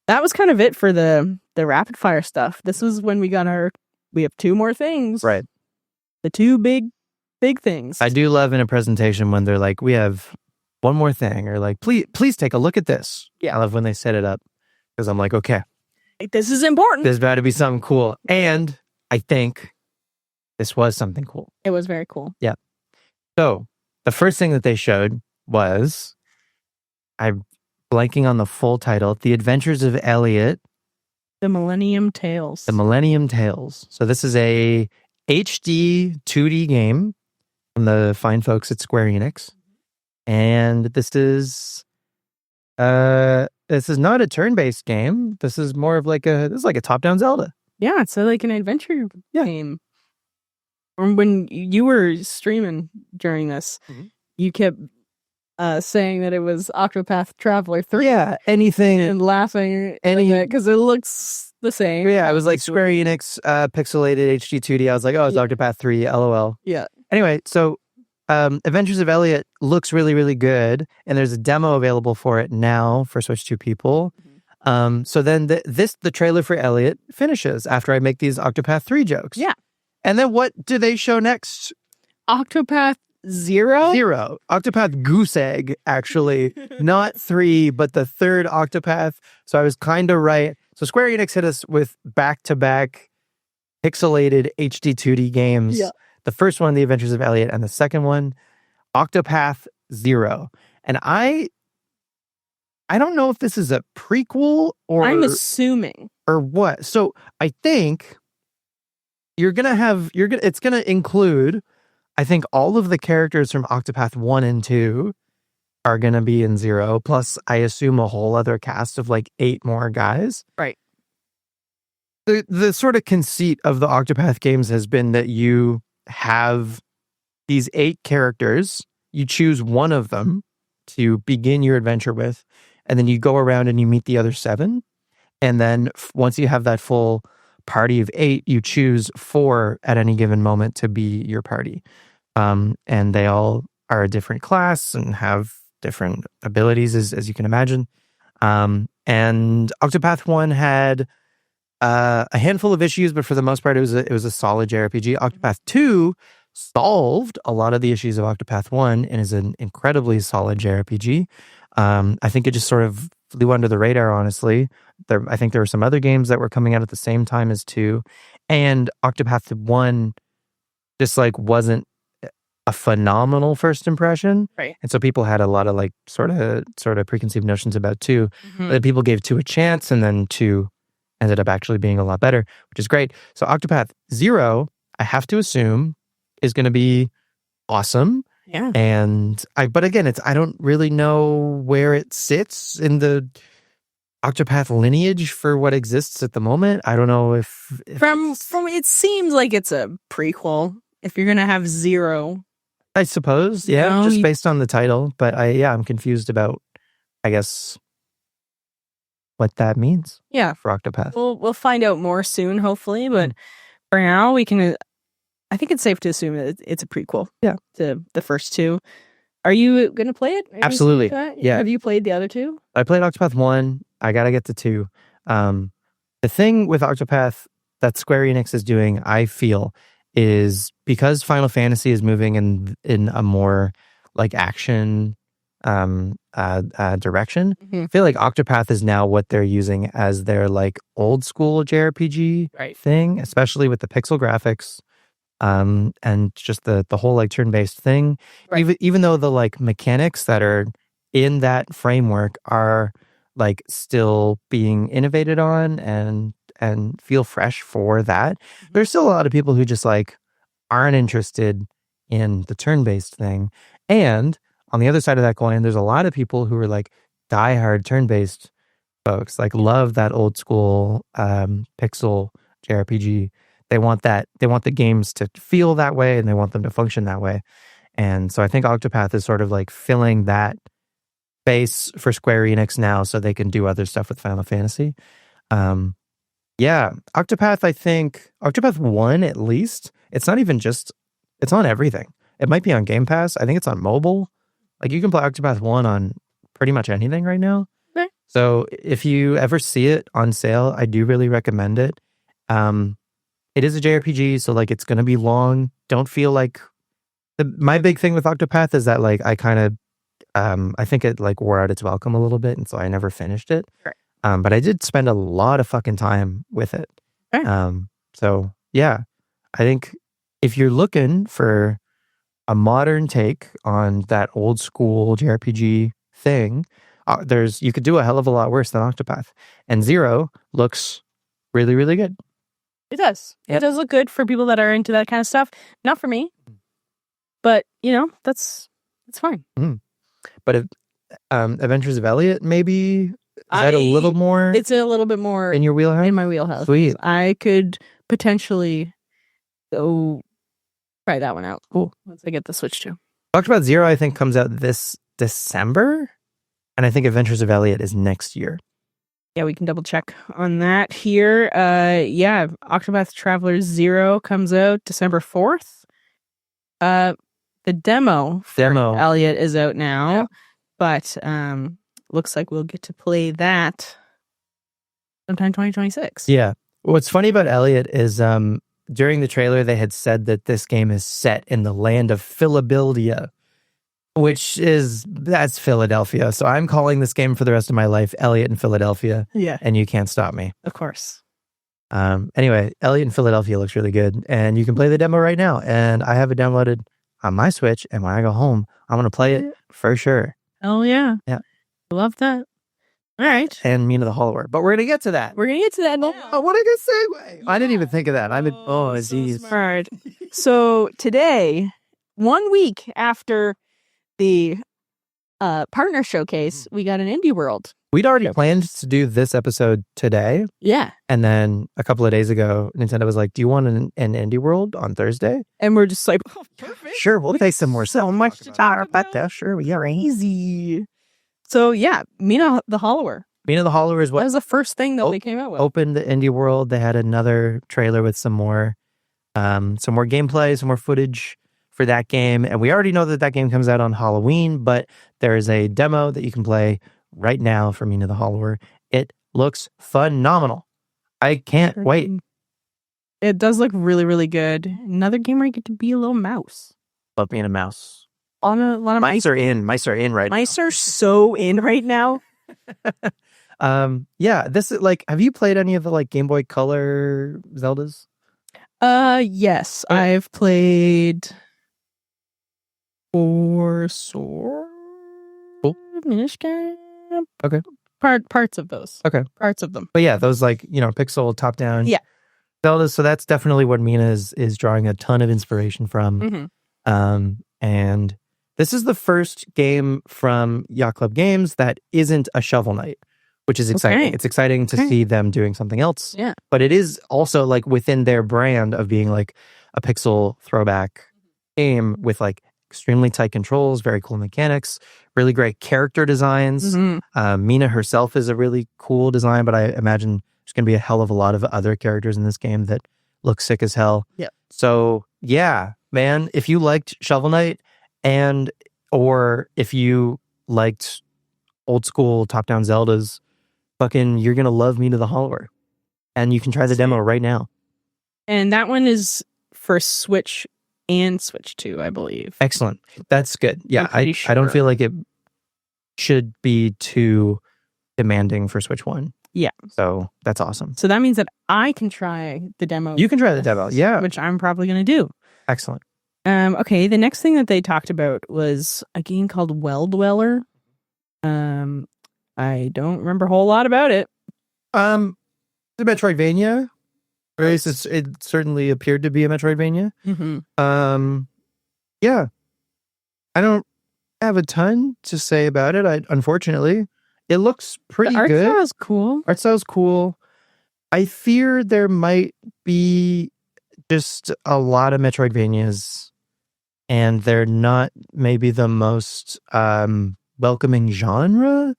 that was kind of it for the rapid fire stuff. This was when we have 2 more things. Right. The 2 big things. I do love in a presentation when they're like, we have one more thing, or like, please take a look at this. Yeah. I love when they set it up, because I'm like, okay, this is important. There's about to be something cool. And I think this was something cool. It was very cool. Yeah. So the first thing that they showed was, I'm blanking on the full title, The Adventures of Elliot. The Millennium Tales. The Millennium Tales. So this is a HD 2D game from the fine folks at Square Enix. And this is not a turn-based game. This is more of like a top-down Zelda. Yeah, it's like an adventure game. When you were streaming during this, you kept saying that it was Octopath Traveler 3. Yeah, anything. And laughing because it looks the same. Yeah, it was like Square Enix pixelated HD 2D. I was like, oh, it's Octopath 3, LOL. Yeah. Anyway, so Adventures of Elliot looks really, really good, and there's a demo available for it now for Switch 2 people. So then the trailer for Elliot finishes after I make these Octopath 3 jokes. Yeah. And then what do they show next? Octopath 0? 0. Octopath Goose Egg, actually. Not 3, but the third Octopath. So I was kind of right. So Square Enix hit us with back-to-back pixelated HD 2D games. Yeah. The first one, The Adventures of Elliot, and the second one, Octopath 0. And I don't know if this is a prequel or... I'm assuming. Or what. So I think it's going to include, I think, all of the characters from Octopath 1 and 2 are going to be in 0. Plus, I assume a whole other cast of like 8 more guys. Right. The sort of conceit of the Octopath games has been that you have these 8 characters, you choose one of them to begin your adventure with, and then you go around and you meet the other 7. And then once you have that full party of 8, you choose 4 at any given moment to be your party. And they all are a different class and have different abilities, as you can imagine. And Octopath 1 had a handful of issues, but for the most part, it was a solid JRPG. Octopath 2 solved a lot of the issues of Octopath 1 and is an incredibly solid JRPG. I think it just sort of flew under the radar, honestly. I think there were some other games that were coming out at the same time as 2. And Octopath 1 just like wasn't a phenomenal first impression. Right. And so people had a lot of like sort of preconceived notions about 2. But people gave 2 a chance, and then 2 ended up actually being a lot better, which is great. So Octopath 0, I have to assume, is going to be awesome. Yeah. And but again, I don't really know where it sits in the Octopath lineage for what exists at the moment. I don't know if from it seems like it's a prequel. If you're gonna have 0, I suppose, just based on the title. But I'm confused about, I guess, what that means. Yeah, for Octopath. We'll find out more soon, hopefully. But for now, we can. I think it's safe to assume that it's a prequel. Yeah, to the first 2. Are you going to play it? Absolutely. Yeah. Have you played the other 2? I played Octopath 1. I got to get to 2. The thing with Octopath that Square Enix is doing, I feel, is because Final Fantasy is moving in a more like action direction. I feel like Octopath is now what they're using as their like old school JRPG thing, especially with the pixel graphics. And just the whole like turn-based thing, even though the like mechanics that are in that framework are like still being innovated on and feel fresh for that, there's still a lot of people who just like aren't interested in the turn-based thing. And on the other side of that coin, there's a lot of people who are like diehard turn-based folks, like love that old school pixel JRPG. They want the games to feel that way, and they want them to function that way. And so I think Octopath is sort of like filling that space for Square Enix now, so they can do other stuff with Final Fantasy. Octopath, I think Octopath 1 at least, it's not even just, it's on everything. It might be on Game Pass. I think it's on mobile. Like you can play Octopath 1 on pretty much anything right now. Okay. So if you ever see it on sale, I do really recommend it. It is a JRPG, so like it's going to be long. Don't feel like my big thing with Octopath is that like I kind of I think it like wore out its welcome a little bit, and so I never finished it. Right. But I did spend a lot of fucking time with it. Right. So yeah, I think if you're looking for a modern take on that old school JRPG thing, you could do a hell of a lot worse than Octopath. And 0 looks really, really good. It does. Yep. It does look good for people that are into that kind of stuff. Not for me, but it's fine. But Adventures of Elliot, maybe is that a little more? It's a little bit more in your wheelhouse. In my wheelhouse. Sweet. I could potentially go try that one out. Cool. Once I get the Switch too. Octopath 0, I think, comes out this December, and I think Adventures of Elliot is next year. Yeah, we can double check on that here. Octopath Traveler 0 comes out December 4th. The demo for Elliot is out now, but looks like we'll get to play that sometime 2026. Yeah. What's funny about Elliot is during the trailer, they had said that this game is set in the land of Philadelphia, that's Philadelphia. So I'm calling this game for the rest of my life Elliot in Philadelphia. Yeah. And you can't stop me. Of course. Anyway, Elliot in Philadelphia looks really good. And you can play the demo right now. And I have it downloaded on my Switch. And when I go home, I'm going to play it for sure. Oh, yeah. Yeah. I love that. All right. And Mina the Hollower. But we're going to get to that. We're going to get to that now. Oh, what a good segue. I didn't even think of that. So smart. So today, 1 week after the partner showcase, we got an Indie World. We'd already planned to do this episode today. Yeah. And then a couple of days ago, Nintendo was like, do you want an Indie World on Thursday? And we're just like, oh, perfect. Sure, we'll take some more. So much to talk about that. Sure, we are easy. So yeah, Mina the Hollower. Mina the Hollower is what? That was the first thing that they came out with. Opened the Indie World. They had another trailer with some more gameplay, some more footage for that game. And we already know that game comes out on Halloween, but there is a demo that you can play right now for Mina the Hollower. It looks phenomenal. I can't wait. It does look really, really good. Another game where you get to be a little mouse. Love being a mouse. On a lot of mice are in right now. Mice are so in right now. This is like, have you played any of the like Game Boy Color Zeldas? Yes, I've played for Sword. Cool. Minish Cap. Okay. Parts of those. Okay. Parts of them. But yeah, those like, pixel top down. Yeah. Zelda. So that's definitely what Mina is drawing a ton of inspiration from. And this is the first game from Yacht Club Games that isn't a Shovel Knight, which is exciting. Okay. It's exciting to see them doing something else. Yeah. But it is also like within their brand of being like a pixel throwback game with like extremely tight controls, very cool mechanics, really great character designs. Mina herself is a really cool design, but I imagine there's going to be a hell of a lot of other characters in this game that look sick as hell. Yeah. So yeah, man, if you liked Shovel Knight or if you liked old school top-down Zeldas, fucking, you're going to love Mina the Hollower. And you can try the demo right now. And that one is for Switch and Switch 2, I believe. Excellent. That's good. Yeah, I don't feel like it should be too demanding for Switch 1. Yeah. So that's awesome. So that means that I can try the demo. You can try the demo, yeah. Which I'm probably going to do. Excellent. Okay, the next thing that they talked about was a game called Well Dweller. I don't remember a whole lot about it. The Metroidvania. Or at least it certainly appeared to be a Metroidvania. Yeah. I don't have a ton to say about it. Unfortunately, it looks pretty good. The art style is cool. Art style is cool. I fear there might be just a lot of Metroidvanias, and they're not maybe the most welcoming genre,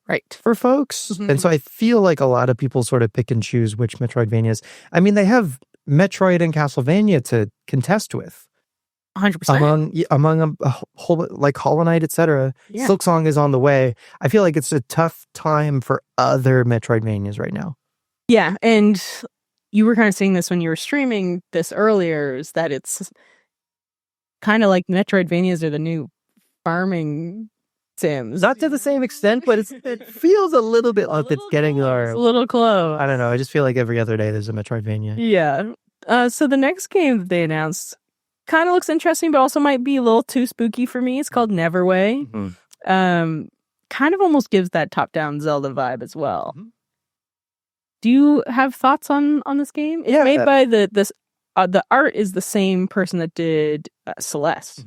right, for folks. And so I feel like a lot of people sort of pick and choose which Metroidvanias. I mean, they have Metroid and Castlevania to contest with. 100%. Among a whole, like Hollow Knight, etc. Yeah. Silksong is on the way. I feel like it's a tough time for other Metroidvanias right now. Yeah, and you were kind of saying this when you were streaming this earlier, is that it's kind of like Metroidvanias are the new farming sims. Not to the same extent, but it feels a little bit like it's getting our... a little close. I don't know. I just feel like every other day there's a Metroidvania. Yeah. So the next game that they announced kind of looks interesting, but also might be a little too spooky for me. It's called Neverway. Kind of almost gives that top-down Zelda vibe as well. Do you have thoughts on this game? It's made by the art is the same person that did Celeste,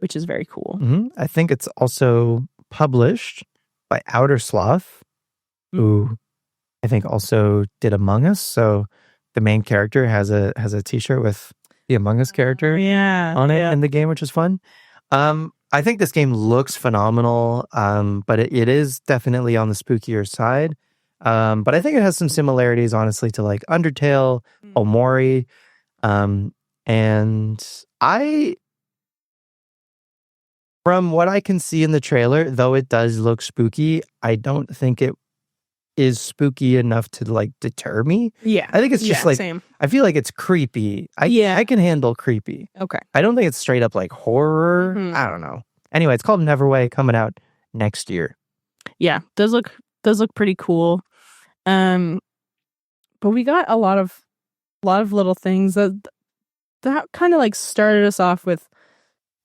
which is very cool. I think it's also published by Outer Sloth, who I think also did Among Us. So the main character has a T-shirt with the Among Us character on it in the game, which is fun. I think this game looks phenomenal, but it is definitely on the spookier side. But I think it has some similarities, honestly, to like Undertale, Omori, and from what I can see in the trailer, though it does look spooky, I don't think it is spooky enough to like deter me. Yeah. I think it's just like, same. I feel like it's creepy. I can handle creepy. Okay. I don't think it's straight up like horror. I don't know. Anyway, it's called Neverway, coming out next year. Yeah. Does look pretty cool. But we got a lot of little things that kind of like started us off with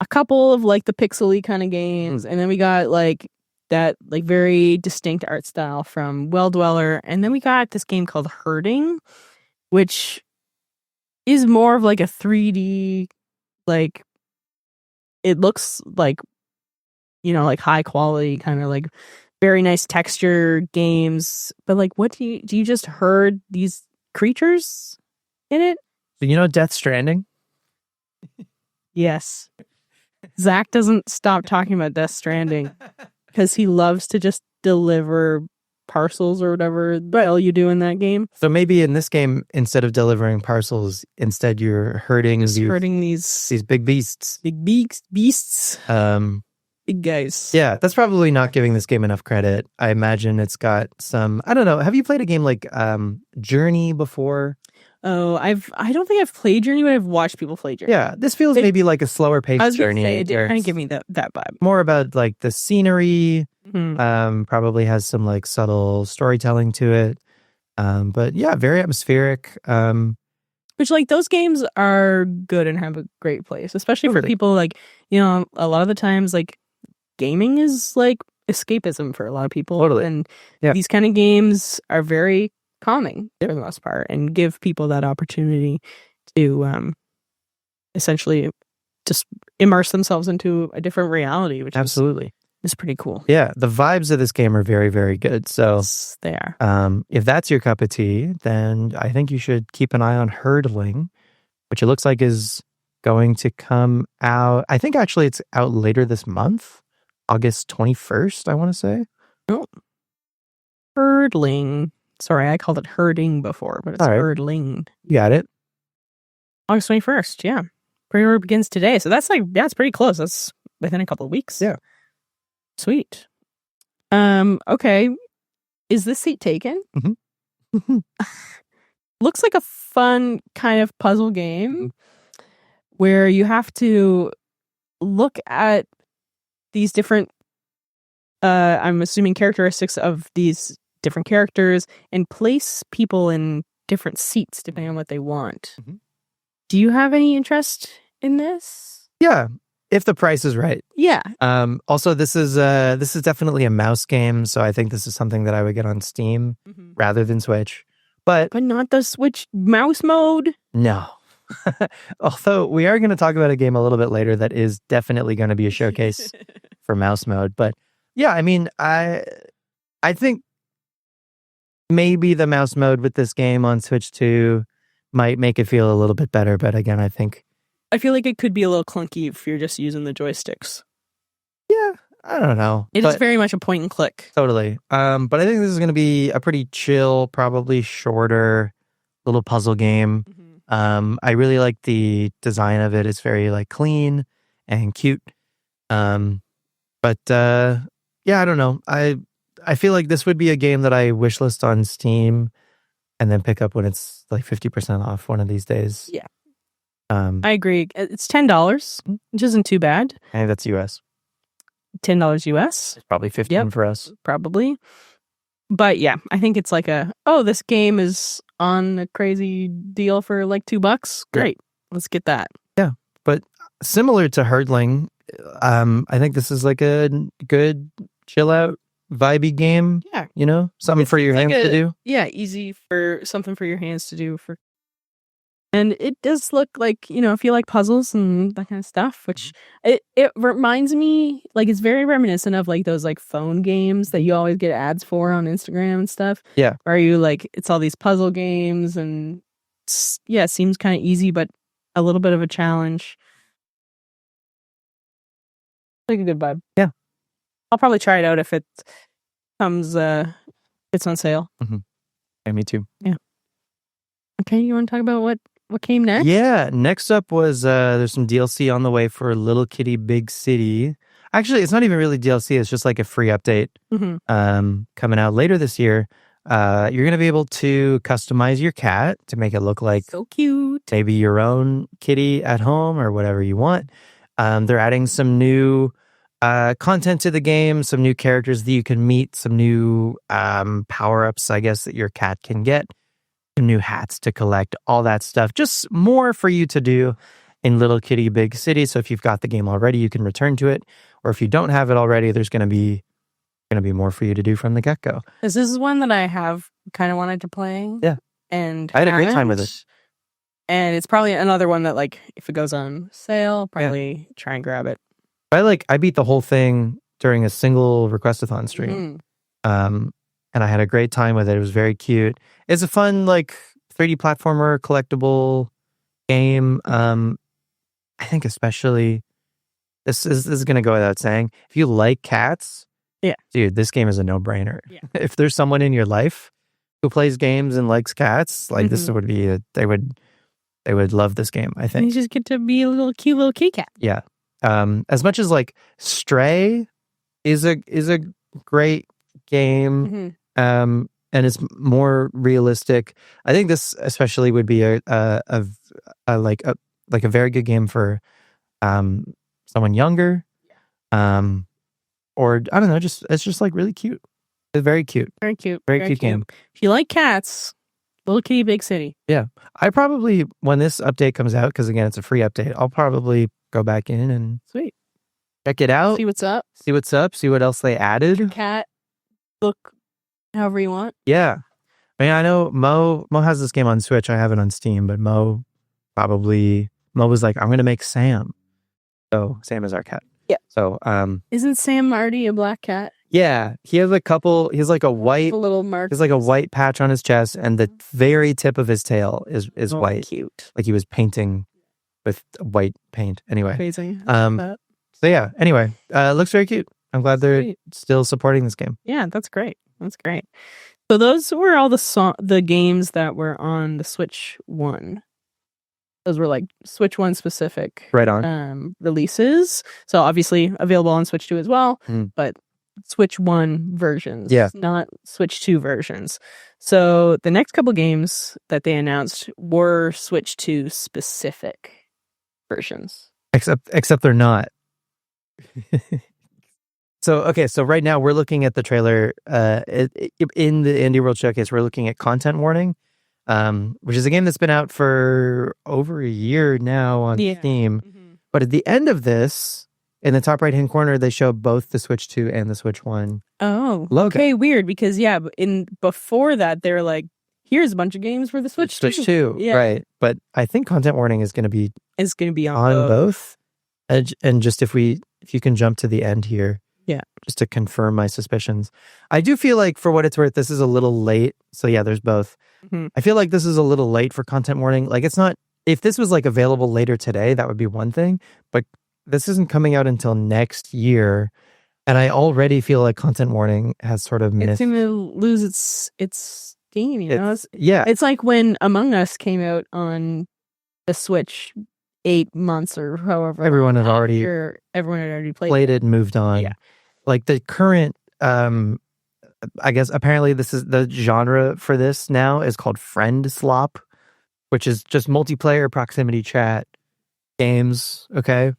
a couple of like the pixely kind of games, and then we got like that like very distinct art style from Well Dweller, and then we got this game called Herding, which is more of like a 3D, like it looks like, like high quality kind of like very nice texture games, but like what do you just herd these creatures in it? So you know Death Stranding? Yes. Zach doesn't stop talking about Death Stranding because he loves to just deliver parcels or whatever the hell you do in that game. So maybe in this game, instead of delivering parcels, instead you're herding these big beasts. Big beasts. Big guys. Yeah, that's probably not giving this game enough credit. I imagine it's got some, I don't know. Have you played a game like Journey before? Oh, I don't think I've played Journey, but I've watched people play Journey. Yeah, this feels maybe like a slower paced Journey. It did kind of give me that vibe. More about like the scenery, Probably has some like subtle storytelling to it. But yeah, very atmospheric. Which, like, those games are good and have a great place, especially for people like, you know, a lot of the times, like, gaming is like escapism for a lot of people. Totally. And these kind of games are very calming for the most part and give people that opportunity to essentially just immerse themselves into a different reality, which is pretty cool. Yeah, the vibes of this game are very, very good. So yes, they are. If that's your cup of tea, then I think you should keep an eye on Hurdling, which it looks like is going to come out. I think actually it's out later this month, August 21st, I want to say. Oh. Hurdling. Sorry, I called it herding before, but it's Hurdling. You got it. August 21st, yeah. Pre-order begins today. So that's it's pretty close. That's within a couple of weeks. Yeah. Sweet. Okay. Is this seat taken? Mm-hmm. Looks like a fun kind of puzzle game where you have to look at these different, I'm assuming, characteristics of these different characters and place people in different seats depending on what they want. Mm-hmm. Do you have any interest in this? Yeah, if the price is right. Yeah. Also, this is definitely a mouse game, so I think this is something that I would get on Steam rather than Switch. But not the Switch mouse mode? No. Although we are going to talk about a game a little bit later that is definitely going to be a showcase for mouse mode. But yeah, I mean, I think maybe the mouse mode with this game on Switch 2 might make it feel a little bit better. But again, I feel like it could be a little clunky if you're just using the joysticks. Yeah, I don't know. It is very much a point and click. Totally. But I think this is going to be a pretty chill, probably shorter little puzzle game. I really like the design of it. It's very like clean and cute. But yeah, I don't know. I feel like this would be a game that I wishlist on Steam and then pick up when it's like 50% off one of these days. Yeah. I agree. It's $10, which isn't too bad. I think that's US. $10 US. It's probably 15 for us. Probably. But yeah, I think it's like this game is on a crazy deal for like $2. Great. Let's get that. Yeah. But similar to Hurdling, I think this is like a good chill out vibey game. Yeah. You know, something for your hands to do. Yeah. Easy for something for your hands to do and it does look like, you know, if you like puzzles and that kind of stuff, which it reminds me, like, it's very reminiscent of like those like phone games that you always get ads for on Instagram and stuff. Yeah. Where you like, it's all these puzzle games and it seems kind of easy, but a little bit of a challenge. Like a good vibe. Yeah. I'll probably try it out if it comes, it's on sale. Mm-hmm. Yeah, me too. Yeah. Okay. You want to talk about what came next? Yeah, next up was there's some DLC on the way for Little Kitty Big City. Actually, it's not even really DLC. It's just like a free update coming out later this year. You're going to be able to customize your cat to make it look like so cute. Maybe your own kitty at home or whatever you want. They're adding some new content to the game, some new characters that you can meet, some new power-ups, I guess, that your cat can get. New hats to collect, all that stuff. Just more for you to do in Little Kitty Big City. So if you've got the game already, you can return to it. Or if you don't have it already, there's going to be more for you to do from the get-go. This is one that I have kind of wanted to play. Yeah. And I had a great time with it. And it's probably another one that, like, if it goes on sale, probably try and grab it. I beat the whole thing during a single requestathon stream. And I had a great time with it. It was very cute. It's a fun, like, 3D platformer collectible game. I think especially, this is going to go without saying, if you like cats, dude, this game is a no-brainer. Yeah. If there's someone in your life who plays games and likes cats, like, this would be, they would love this game, I think. You just get to be a cute little kitty cat. Yeah. As much as, like, Stray is a great game, and it's more realistic. I think this especially would be a very good game for someone younger. or I don't know, it's just like really cute. It's very cute. Very cute. Very cute game. If you like cats, Little Kitty Big City. Yeah. I probably, when this update comes out, because again, it's a free update, I'll probably go back in and sweet check it out. See what's up. See what else they added. Your cat look however you want. Yeah. I mean, I know Mo has this game on Switch. I have it on Steam, but Mo was like, I'm going to make Sam. So Sam is our cat. Yeah. So, isn't Sam already a black cat? Yeah. He has like a white, a little mark. He's like a white patch on his chest, and the very tip of his tail is white. Cute. Like he was painting with white paint. Anyway. Crazy. So yeah, anyway, looks very cute. I'm glad they're still supporting this game. Yeah, that's great. That's great. So those were all the games that were on the Switch 1. Those were like Switch 1 specific releases. So obviously available on Switch 2 as well, but Switch 1 versions, not Switch 2 versions. So the next couple games that they announced were Switch 2 specific versions. Except they're not. So right now we're looking at the trailer in the Indie World Showcase. We're looking at Content Warning, which is a game that's been out for over a year now on Steam. Mm-hmm. But at the end of this, in the top right-hand corner, they show both the Switch 2 and the Switch 1 logo. Okay, weird, because before that, they're like, here's a bunch of games for the Switch 2. Yeah. Right. But I think Content Warning is going to be on both. And just if you can jump to the end here. Yeah. Just to confirm my suspicions. I do feel like, for what it's worth, this is a little late. So yeah, there's both. Mm-hmm. I feel like this is a little late for Content Warning. Like, it's not, if this was like available later today, that would be one thing. But this isn't coming out until next year. And I already feel like Content Warning has sort of missed. It's going to lose its steam, you know? Yeah. It's like when Among Us came out on the Switch 8 months or however. Everyone had already played it and moved on. Yeah. Like the current, I guess apparently this is the genre for this now is called friend slop, which is just multiplayer proximity chat games. Okay.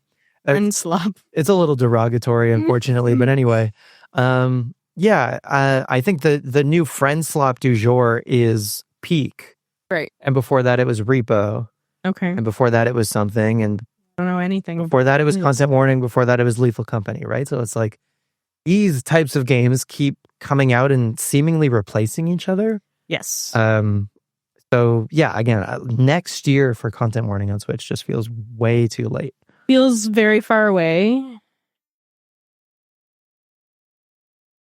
Friend slop. It's a little derogatory, unfortunately, but anyway. I think the new friend slop du jour is Peak. Right. And before that it was Repo. Okay. And before that it was something, and I don't know anything. Before that it was Content Warning, before that it was Lethal Company, right? So it's like these types of games keep coming out and seemingly replacing each other. Yes. So yeah, again, next year for Content Warning on Switch just feels way too late. Feels very far away.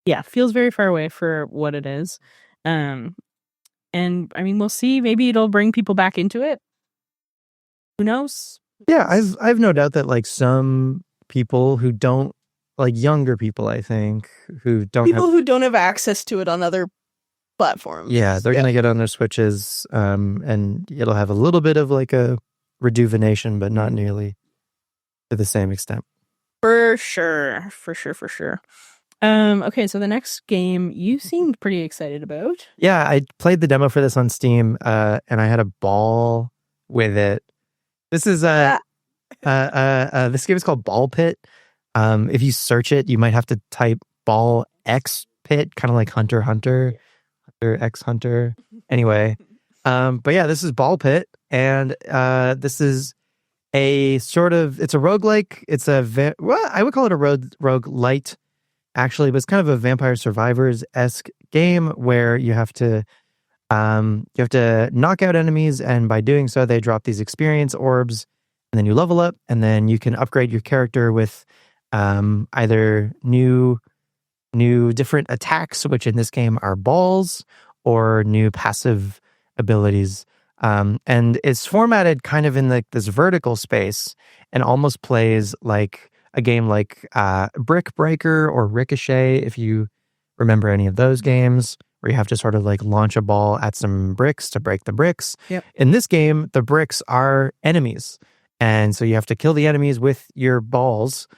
Yeah, feels very far away for what it is. And I mean, we'll see. Maybe it'll bring people back into it. Who knows? Yeah, I've no doubt that like some people who don't, like younger people, I think, who don't have access to it on other platforms. Yeah, they're gonna get on their Switches, and it'll have a little bit of like a rejuvenation, but not nearly to the same extent. For sure. Okay, so the next game you seemed pretty excited about. Yeah, I played the demo for this on Steam, and I had a ball with it. This is this game is called Ball Pit. If you search it, you might have to type Ball X Pit, kind of like Hunter X Hunter. Anyway, but yeah, this is Ball Pit, and this is a sort of, it's a roguelike. It's I would call it a roguelite, actually, but it's kind of a Vampire Survivors-esque game where you have to knock out enemies, and by doing so, they drop these experience orbs, and then you level up, and then you can upgrade your character with either new different attacks, which in this game are balls, or new passive abilities. And it's formatted kind of in like this vertical space, and almost plays like a game like Brick Breaker or Ricochet, if you remember any of those games, where you have to sort of like launch a ball at some bricks to break the bricks. Yep. In this game, the bricks are enemies. And so you have to kill the enemies with your balls.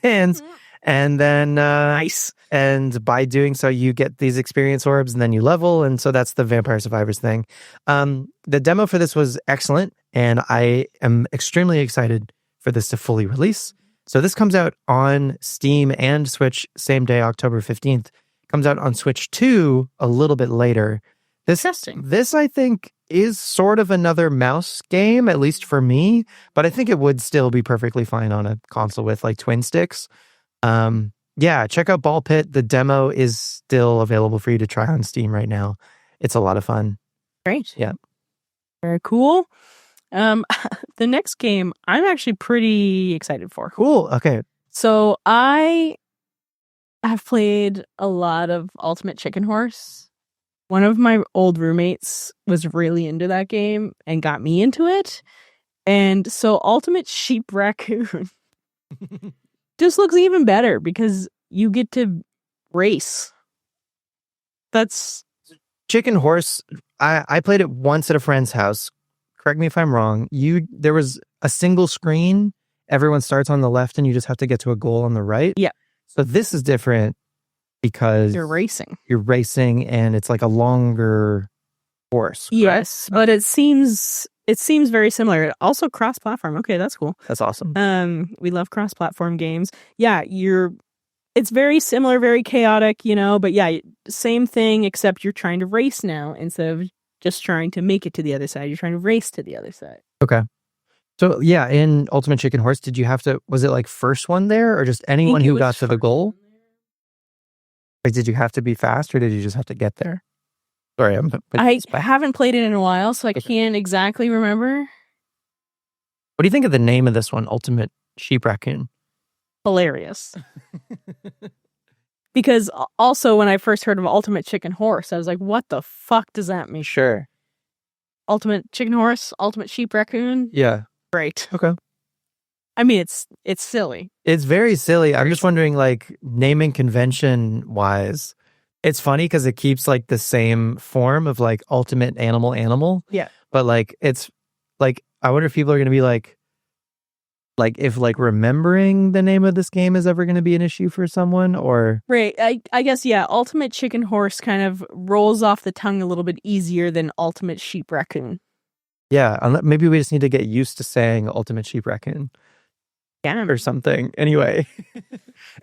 and then nice. And by doing so, you get these experience orbs, and then you level. And so that's the Vampire Survivors thing. The demo for this was excellent, and I am extremely excited for this to fully release. So this comes out on Steam and Switch same day, October 15th. Comes out on Switch 2 a little bit later. This, I think, is sort of another mouse game, at least for me, but I think it would still be perfectly fine on a console with like twin sticks. Yeah, check out Ball Pit. The demo is still available for you to try on Steam right now. It's a lot of fun. Great. Yeah. Very cool. The next game I'm actually pretty excited for. Cool. Okay. So I have played a lot of Ultimate Chicken Horse. One of my old roommates was really into that game and got me into it. And so Ultimate Sheep Raccoon just looks even better because you get to race. That's Chicken Horse. I played it once at a friend's house. Correct me if I'm wrong. There was a single screen. Everyone starts on the left and you just have to get to a goal on the right. Yeah. So this is different because you're racing. And it's like a longer course. Yes, but it seems very similar. Also cross-platform. Okay, that's cool. That's awesome. We love cross-platform games. Yeah, it's very similar, very chaotic, but yeah, same thing except you're trying to race now instead of just trying to make it to the other side. You're trying to race to the other side. Okay. So yeah, in Ultimate Chicken Horse, was it like first one there or just anyone who got to the goal? Like, did you have to be fast or did you just have to get there? Sorry, I haven't played it in a while, so I can't exactly remember. What do you think of the name of this one, Ultimate Sheep Raccoon? Hilarious. Because also when I first heard of Ultimate Chicken Horse, I was like, what the fuck does that mean? Sure. Ultimate Chicken Horse, Ultimate Sheep Raccoon? Yeah. Great. Okay. I mean, it's silly. It's very silly. I'm just wondering, like, naming convention wise, it's funny because it keeps like the same form of like ultimate animal. Yeah. But like, it's like, I wonder if people are going to be like if like remembering the name of this game is ever going to be an issue for someone or. Right. I guess, yeah. Ultimate Chicken Horse kind of rolls off the tongue a little bit easier than Ultimate Sheep Raccoon. Yeah. Maybe we just need to get used to saying Ultimate Sheep Raccoon. Yeah. Or something. Anyway,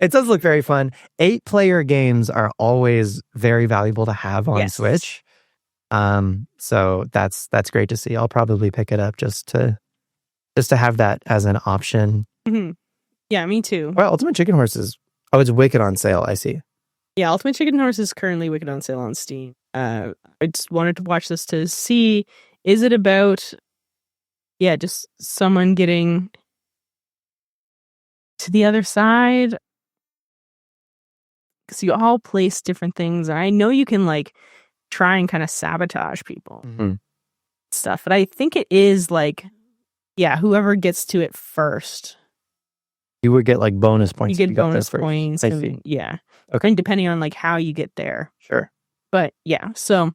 it does look very fun. 8-player games are always very valuable to have on Switch. So that's great to see. I'll probably pick it up just to have that as an option. Mm-hmm. Yeah, me too. Well, Ultimate Chicken Horse it's wicked on sale. I see. Yeah, Ultimate Chicken Horse is currently wicked on sale on Steam. I just wanted to watch this to see, is it about, just someone getting to the other side? Because you all place different things. I know you can like try and kind of sabotage people stuff, but I think it is like, whoever gets to it first. You would get like bonus points. You get bonus points. I see. Yeah. Okay. And depending on like how you get there. Sure. But yeah, so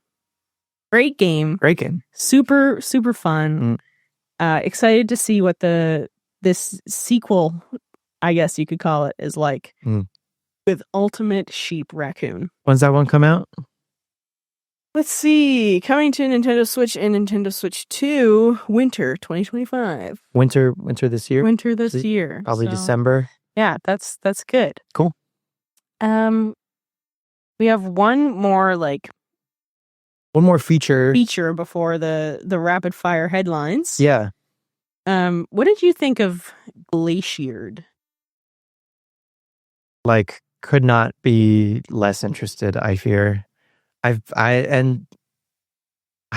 great game. Great game. Super, super fun. Excited to see what this sequel, I guess you could call it, is like with Ultimate Sheep Raccoon. When's that one come out? Let's see. Coming to Nintendo Switch and Nintendo Switch 2, winter 2025. Winter this year? Winter this year. Probably December. Yeah, that's good. Cool. We have one more feature before the rapid fire headlines. Yeah. What did you think of Glaciered? Like, could not be less interested, I fear. I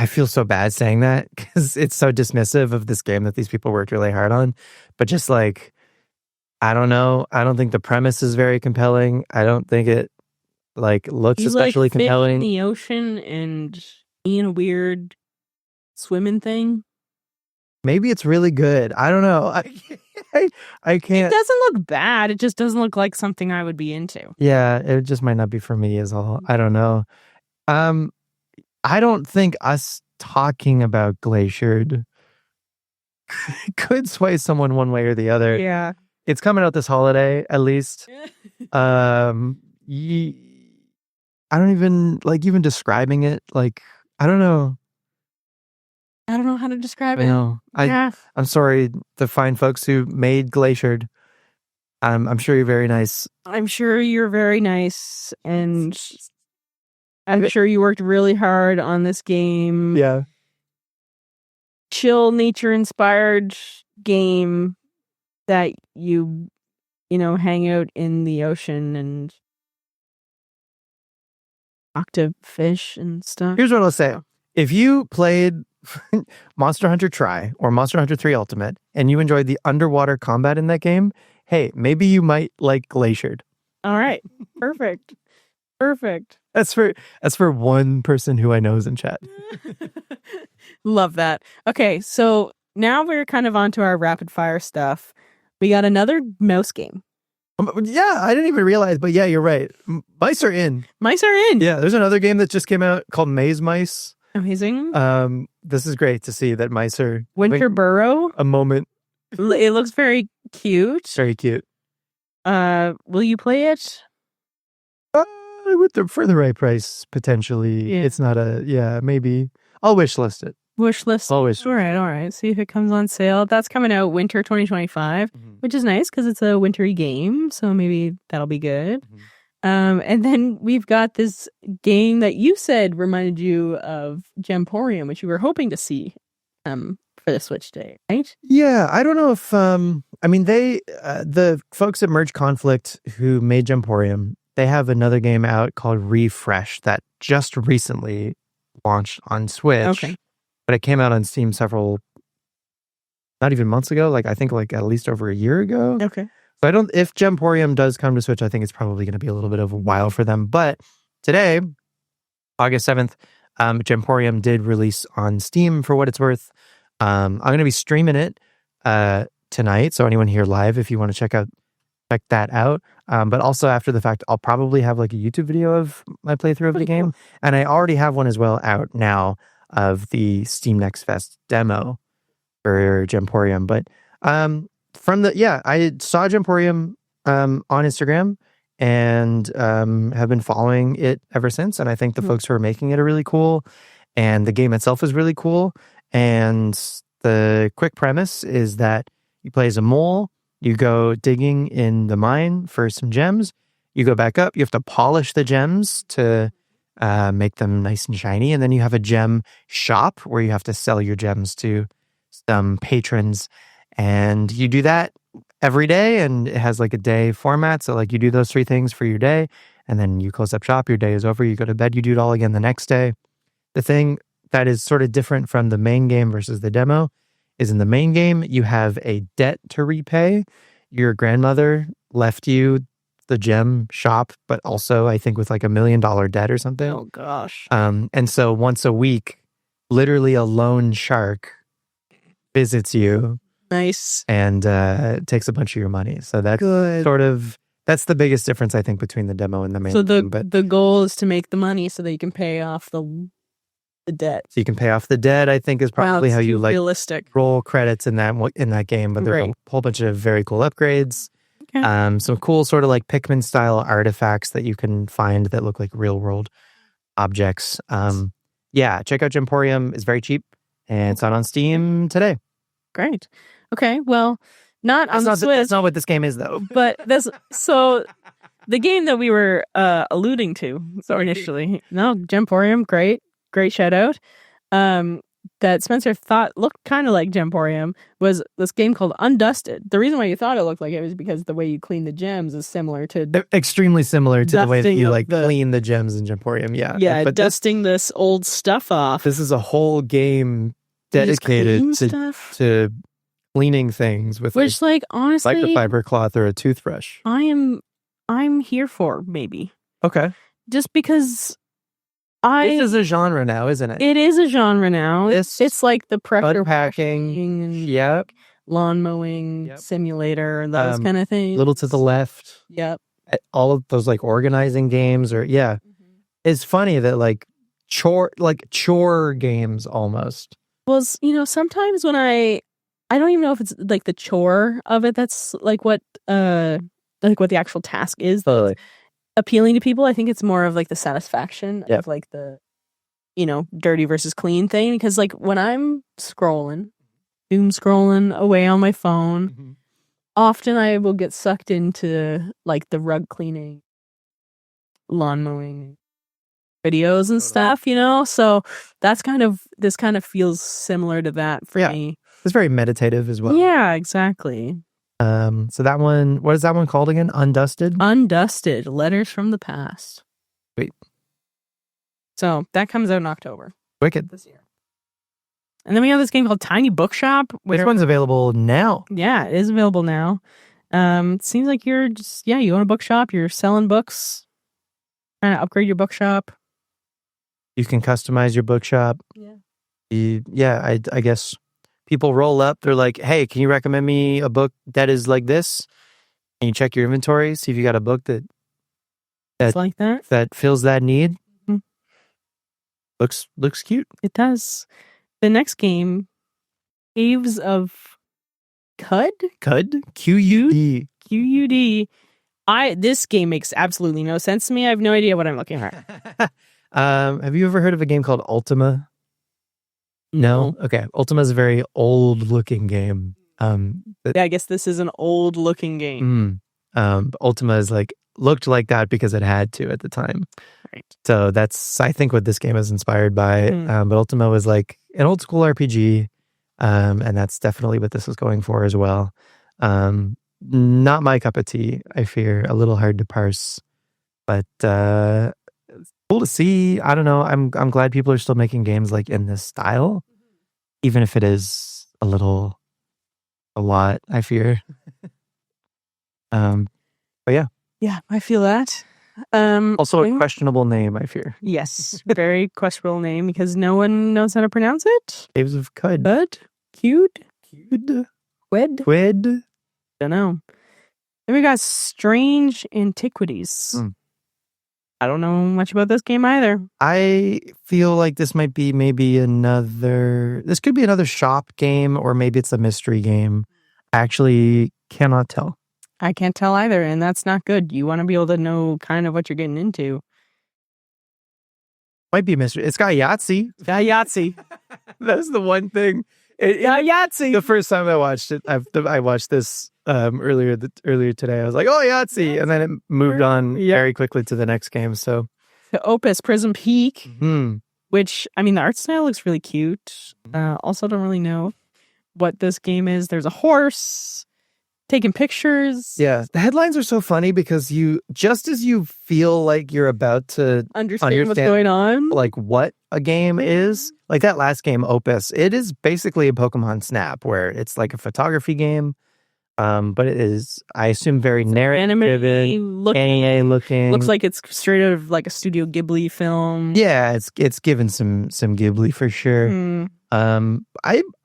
feel so bad saying that because it's so dismissive of this game that these people worked really hard on. But just like, I don't know. I don't think the premise is very compelling. I don't think it like looks especially compelling. In the ocean and being a weird swimming thing. Maybe it's really good. I don't know. I can't. It doesn't look bad. It just doesn't look like something I would be into. Yeah, it just might not be for me is all. I don't know. I don't think us talking about Glaciered could sway someone one way or the other. Yeah. It's coming out this holiday, at least. I don't even describing it. Like, I don't know. I don't know how to describe it. No, I'm sorry, the fine folks who made Glaciered. I'm sure you're very nice. I'm sure you're very nice, and I'm sure you worked really hard on this game. Yeah. Chill, nature-inspired game that you hang out in the ocean and talk to fish and stuff. Here's what I'll say. If you played Monster Hunter Tri or Monster Hunter 3 Ultimate and you enjoyed the underwater combat in that game, hey, maybe you might like Glaciered. All right. Perfect. Perfect. That's for one person who I know is in chat. Love that. Okay, so now we're kind of onto our rapid fire stuff. We got another mouse game. Yeah, I didn't even realize, but yeah, you're right. Mice are in. Mice are in. Yeah, there's another game that just came out called Maze Mice. Amazing. This is great to see that mice are Winter Burrow. A moment. It looks very cute. Very cute. Will you play it? For the right price, potentially. Yeah. It's not maybe. I'll wish list it. Wish list. Always. All right. See if it comes on sale. That's coming out winter 2025, which is nice because it's a wintry game. So maybe that'll be good. And then we've got this game that you said reminded you of Gemporium, which you were hoping to see for the Switch Day, right? Yeah, I don't know if they the folks at Merge Conflict who made Gemporium, they have another game out called Refresh that just recently launched on Switch. Okay. But it came out on Steam not even months ago, I think at least over a year ago. Okay. So if Gemporium does come to Switch, I think it's probably going to be a little bit of a while for them. But today, August 7th, Gemporium did release on Steam for what it's worth. I'm going to be streaming it tonight. So anyone here live, if you want to check that out. But also after the fact, I'll probably have a YouTube video of my playthrough of the game. And I already have one as well out now of the Steam Next Fest demo for Gemporium. But I saw Gemporium on Instagram and have been following it ever since. And I think the folks who are making it are really cool. And the game itself is really cool. And the quick premise is that you play as a mole. You go digging in the mine for some gems. You go back up. You have to polish the gems to make them nice and shiny. And then you have a gem shop where you have to sell your gems to some patrons. And you do that every day. And it has a day format. So you do those 3 things for your day. And then you close up shop. Your day is over. You go to bed. You do it all again the next day. The thing that is sort of different from the main game versus the demo is in the main game, you have a debt to repay. Your grandmother left you the gem shop, but also I think with $1 million debt or something. Oh gosh. And so once a week, literally a loan shark visits you. Nice. And takes a bunch of your money. So that's good. That's the biggest difference I think between the demo and the main. So game. The goal is to make the money so that you can pay off the debt. So you can pay off the debt, I think, is probably how you realistic. Roll credits in that game. But there's a whole bunch of very cool upgrades. Okay. Some cool sort of Pikmin style artifacts that you can find that look like real world objects. Check out Gemporium. It's very cheap and it's on Steam today. Great. Okay. Well, not on the Switch. That's not what this game is though. But so the game that we were alluding to initially. No, Gemporium, great shout out. That Spencer thought looked kind of like Gemporium was this game called Undusted. The reason why you thought it looked like it was because the way you clean the gems is similar to... They're extremely similar to the way that you clean the gems in Gemporium. Yeah. Yeah, but dusting this old stuff off. This is a whole game dedicated to cleaning things with which honestly like a fiber cloth or a toothbrush. I'm here for maybe. Okay. Just because this is a genre now, isn't it? It is a genre now. It's like the pressure packing and lawn mowing simulator and those kind of things. Little to the left. Yep. All of those organizing games It's funny that chore games almost. Well, sometimes when I don't even know if it's the chore of it that's what the actual task is. Totally. Appealing to people. I think it's more of the satisfaction of the dirty versus clean thing, because when I'm doom scrolling away on my phone, often I will get sucked into like the rug cleaning, lawn mowing videos and stuff, so this kind of feels similar to that for me. It's very meditative as well. Yeah, exactly. So that one, what is that one called again? Undusted? Undusted, Letters from the Past. Sweet. So that comes out in October. Wicked. This year. And then we have this game called Tiny Bookshop. This one's available now. Yeah, it is available now. It seems like you're just, you own a bookshop, you're selling books, trying to upgrade your bookshop. You can customize your bookshop. Yeah. I guess people roll up. They're like, hey, can you recommend me a book that is like this? And you check your inventory, see if you got a book that like that fills that need. Mm-hmm. Looks cute. It does. The next game, Caves of Qud? Qud? Qud. This game makes absolutely no sense to me. I have no idea what I'm looking at. Have you ever heard of a game called Ultima? No? Okay. Ultima is a very old-looking game. I guess this is an old-looking game. Ultima is looked like that because it had to at the time. Right. So that's, I think, what this game is inspired by. But Ultima was like an old-school RPG, and that's definitely what this is going for as well. Not my cup of tea, I fear. A little hard to parse. But cool to see. I don't know. I'm glad people are still making games like in this style, even if it is a lot, I fear. But yeah. Yeah, I feel that. Also a questionable name, I fear. Yes, very questionable name because no one knows how to pronounce it. Caves of Qud. Qud? Quid? Don't know. Then we got Strange Antiquities. I don't know much about this game either. I feel like this might be this could be another shop game, or maybe it's a mystery game. I actually cannot tell. I can't tell either, and that's not good. You want to be able to know kind of what you're getting into. Might be a mystery. It's got Yahtzee. That's the one thing. Yahtzee. The first time I watched it, I watched this earlier today. I was like, oh, Yahtzee, and then it moved on very quickly to the next game. So, the Opus Prism Peak, which the art style looks really cute. Also, don't really know what this game is. There's a horse taking pictures. Yeah, the headlines are so funny because just as you feel like you're about to understand what's going on, like what a game is, like that last game, Opus, it is basically a Pokemon Snap where it's like a photography game, but it is, I assume, very narrative-driven, anime looking. Looks like it's straight out of like a Studio Ghibli film. Yeah, it's given some Ghibli for sure. I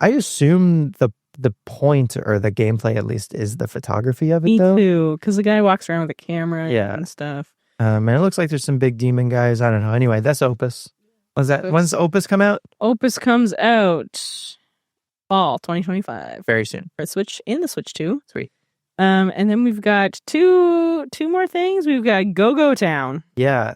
assume the point, or the gameplay at least, is the photography of it. Me though. Too, because the guy walks around with a camera and stuff. And it looks like there's some big demon guys. I don't know. Anyway, that's Opus. When's Opus come out? Opus comes out fall 2025. Very soon. For Switch and the Switch 2. Sweet. And then we've got two more things. We've got Go-Go Town. Yeah.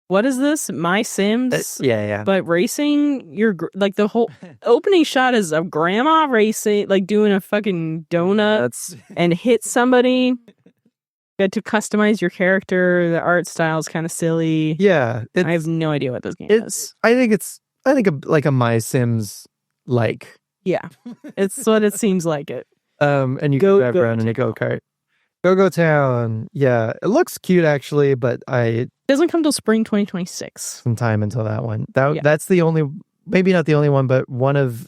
What is this? My Sims? Yeah. But racing, you're like the whole opening shot is of grandma racing, like doing a fucking donut and hit somebody. You get to customize your character. The art style is kind of silly. Yeah. I have no idea what this game is. I think like a My Sims like. Yeah. It's what it seems like it. And you go drive around in a go-kart. Go-Go Town. Yeah. It looks cute actually, but it doesn't come till spring 2026. Some time until that one. That's the only, maybe not the only one, but one of,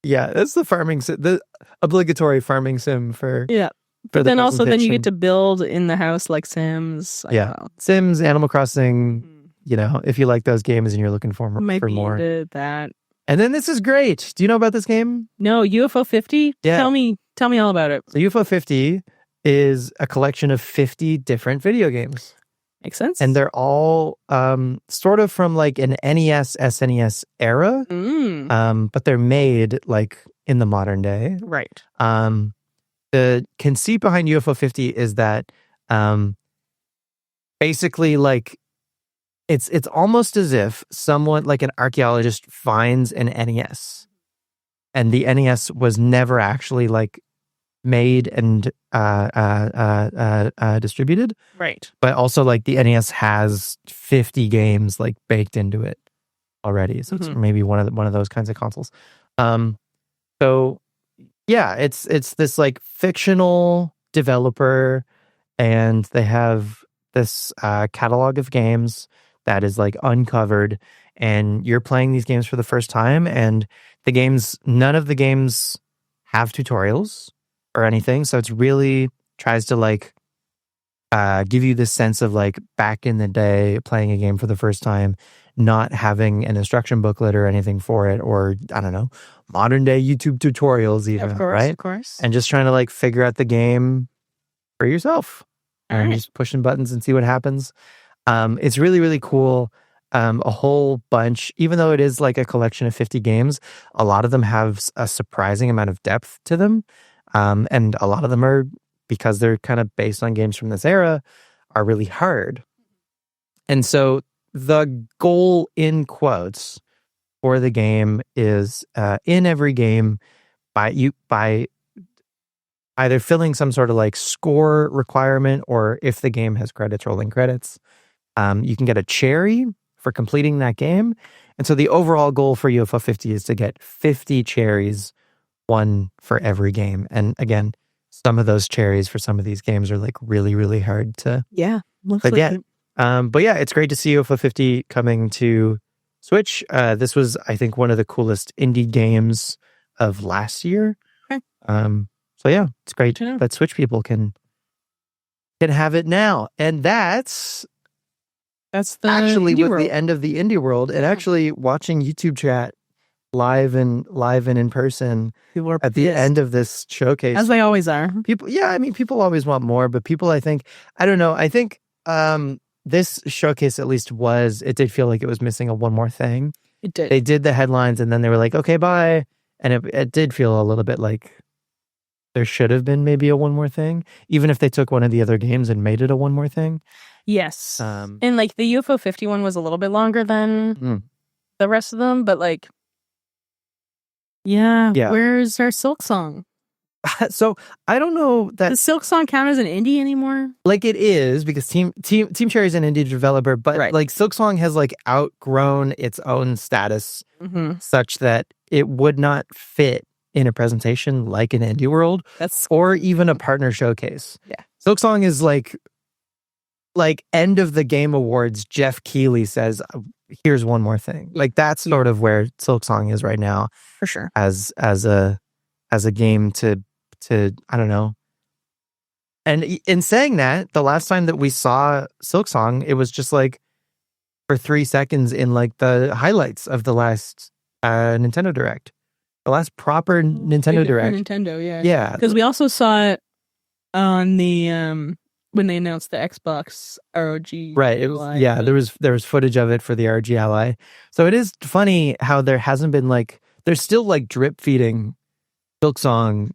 that's the obligatory farming sim for. Yeah. But then also you get to build in the house like Sims. Sims, Animal Crossing, if you like those games and you're looking for more. Into that. And then this is great. Do you know about this game? No, UFO 50? Yeah. Tell me all about it. So UFO 50 is a collection of 50 different video games. Makes sense. And they're all sort of from like an NES, SNES era, but they're made like in the modern day. Right. The conceit behind UFO 50 is that basically like it's almost as if someone, like an archaeologist, finds an NES, and the NES was never actually like made and distributed. Right. But also like the NES has 50 games like baked into it already. So it's maybe one of those kinds of consoles. So yeah, it's this like fictional developer, and they have this catalog of games that is like uncovered, and you're playing these games for the first time, and none of the games have tutorials or anything. So it's really tries to like give you this sense of like back in the day playing a game for the first time, not having an instruction booklet or anything for it, or I don't know, modern day YouTube tutorials even, right? Of course. And just trying to like figure out the game for yourself and just pushing buttons and see what happens. It's really, really cool. A whole bunch, even though it is like a collection of 50 games, a lot of them have a surprising amount of depth to them. And a lot of them are, because they're kind of based on games from this era, are really hard. And so the goal in quotes for the game is in every game by either filling some sort of like score requirement, or if the game has credits, rolling credits, you can get a cherry for completing that game. And so the overall goal for UFO 50 is to get 50 cherries, one for every game. And again, some of those cherries for some of these games are like really, really hard to get. But yeah, it's great to see UFO 50 coming to Switch. This was, I think, one of the coolest indie games of last year. Okay. So yeah, it's great that Switch people can have it now. And that's actually with the end of the indie world, and actually watching YouTube chat live and in person at the end of this showcase, as they always are. People always want more, but people, I think this showcase at least it did feel like it was missing a one more thing. It did. They did the headlines and then they were like, okay, bye. And it did feel a little bit like there should have been maybe a one more thing, even if they took one of the other games and made it a one more thing. Yes. And like the UFO 51 was a little bit longer than the rest of them, but like, yeah. Where's our Silk Song? So I don't know that does Silk Song count as an indie anymore? Like it is, because Team Cherry is an indie developer, but like Silk Song has like outgrown its own status such that it would not fit in a presentation like an indie world, or even a partner showcase. Yeah, Silk Song is like end of the Game Awards. Jeff Keighley says, "Here's one more thing." Like that's sort of where Silk Song is right now, for sure. As a game to I don't know. And in saying that, the last time that we saw Silk Song, it was just like for 3 seconds in like the highlights of the last Nintendo Direct. The last proper Nintendo Direct. Nintendo, yeah. Yeah. Because we also saw it on the when they announced the Xbox ROG. Right. It was, yeah, there was footage of it for the ROG Ally. So it is funny how there hasn't been like, there's still like drip feeding Silk Song,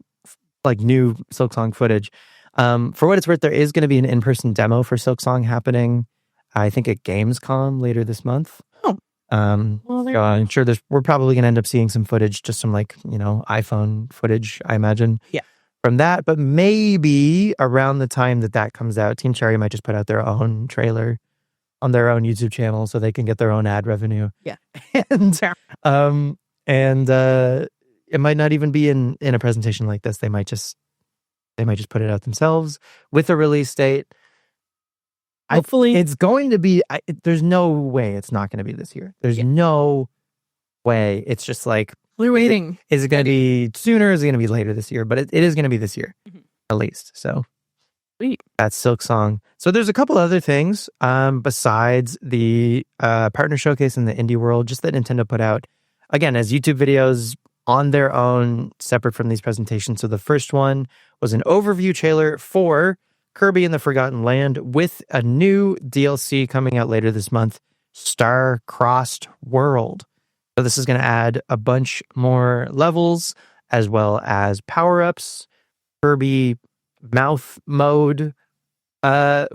like new Silk Song footage. For what it's worth, there is going to be an in-person demo for Silk Song happening, I think, at Gamescom later this month. Oh. I'm sure we're probably going to end up seeing some footage, just some like, iPhone footage, I imagine. Yeah. From that, but maybe around the time that comes out, Team Cherry might just put out their own trailer on their own YouTube channel so they can get their own ad revenue. Yeah. And it might not even be in a presentation like this. They might just put it out themselves with a release date. Hopefully. It's going to be, there's no way it's not going to be this year. There's no way. It's just like, we're waiting. Is it going to be sooner? Is it going to be later this year? But it is going to be this year, at least. So sweet. That's Silk Song. So there's a couple other things besides the partner showcase in the indie world, just that Nintendo put out, again, as YouTube videos on their own, separate from these presentations. So the first one was an overview trailer for Kirby and the Forgotten Land with a new DLC coming out later this month, Star-Crossed World. So this is going to add a bunch more levels as well as power-ups, Kirby mouth mode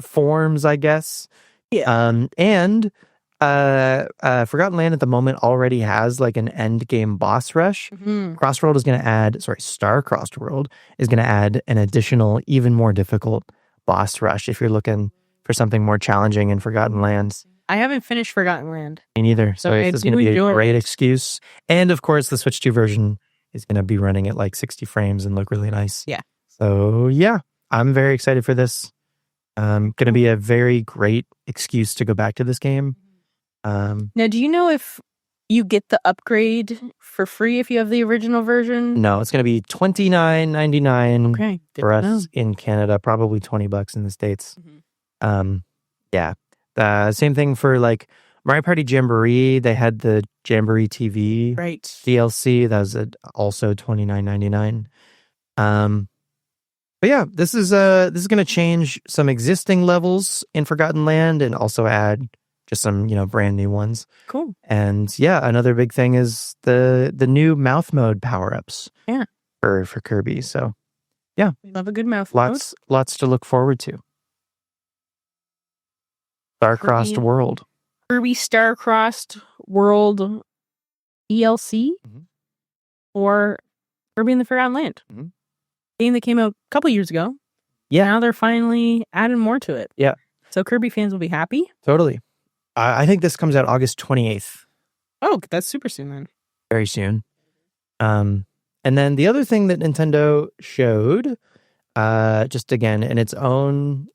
forms, I guess. Yeah. And Forgotten Land at the moment already has like an end game boss rush. Crossworld is going to add, Star-Crossed World is going to add an additional, even more difficult boss rush if you're looking for something more challenging in Forgotten Lands. I haven't finished Forgotten Land. Me neither. So this is going to be a great excuse. And of course, the Switch 2 version is going to be running at like 60 frames and look really nice. Yeah. So yeah, I'm very excited for this. Going to be a very great excuse to go back to this game. Now, do you know if you get the upgrade for free if you have the original version? No, it's going to be $29.99 for us in Canada, probably $20 in the States. Yeah. Same thing for like Mario Party Jamboree. They had the Jamboree TV DLC. That was also $29.99. But yeah, this is going to change some existing levels in Forgotten Land and also add just some, brand new ones. Cool. And yeah, another big thing is the new mouth mode power-ups. Yeah. For Kirby. So yeah. We love a good mouth mode. Lots to look forward to. Star-Crossed World. Kirby Star-Crossed World DLC or Kirby in the Forgotten Land. Game that came out a couple years ago. Yeah. Now they're finally adding more to it. Yeah. So Kirby fans will be happy. Totally. I think this comes out August 28th. Oh, that's super soon then. Very soon. And then the other thing that Nintendo showed, just again in its own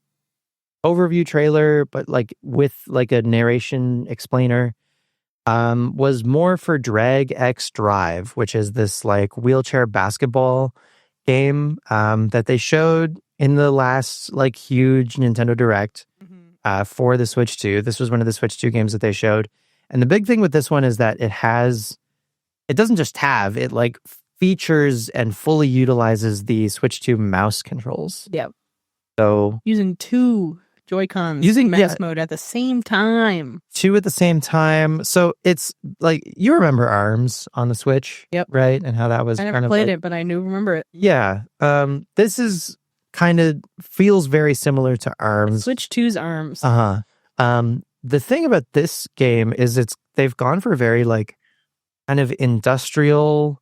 overview trailer, but like with like a narration explainer, was more for Drag X Drive, which is this like wheelchair basketball game that they showed in the last like huge Nintendo Direct for the Switch 2. This was one of the Switch 2 games that they showed. And the big thing with this one is that it doesn't just have, it like features and fully utilizes the Switch 2 mouse controls. Yeah. So using two Joy-Cons using mouse mode at the same time. Two at the same time. So it's like, you remember ARMS on the Switch, right? And how that was I never played it, but I do remember it. Yeah. This is kind of feels very similar to ARMS. Switch 2's ARMS. The thing about this game is they've gone for a very like kind of industrial,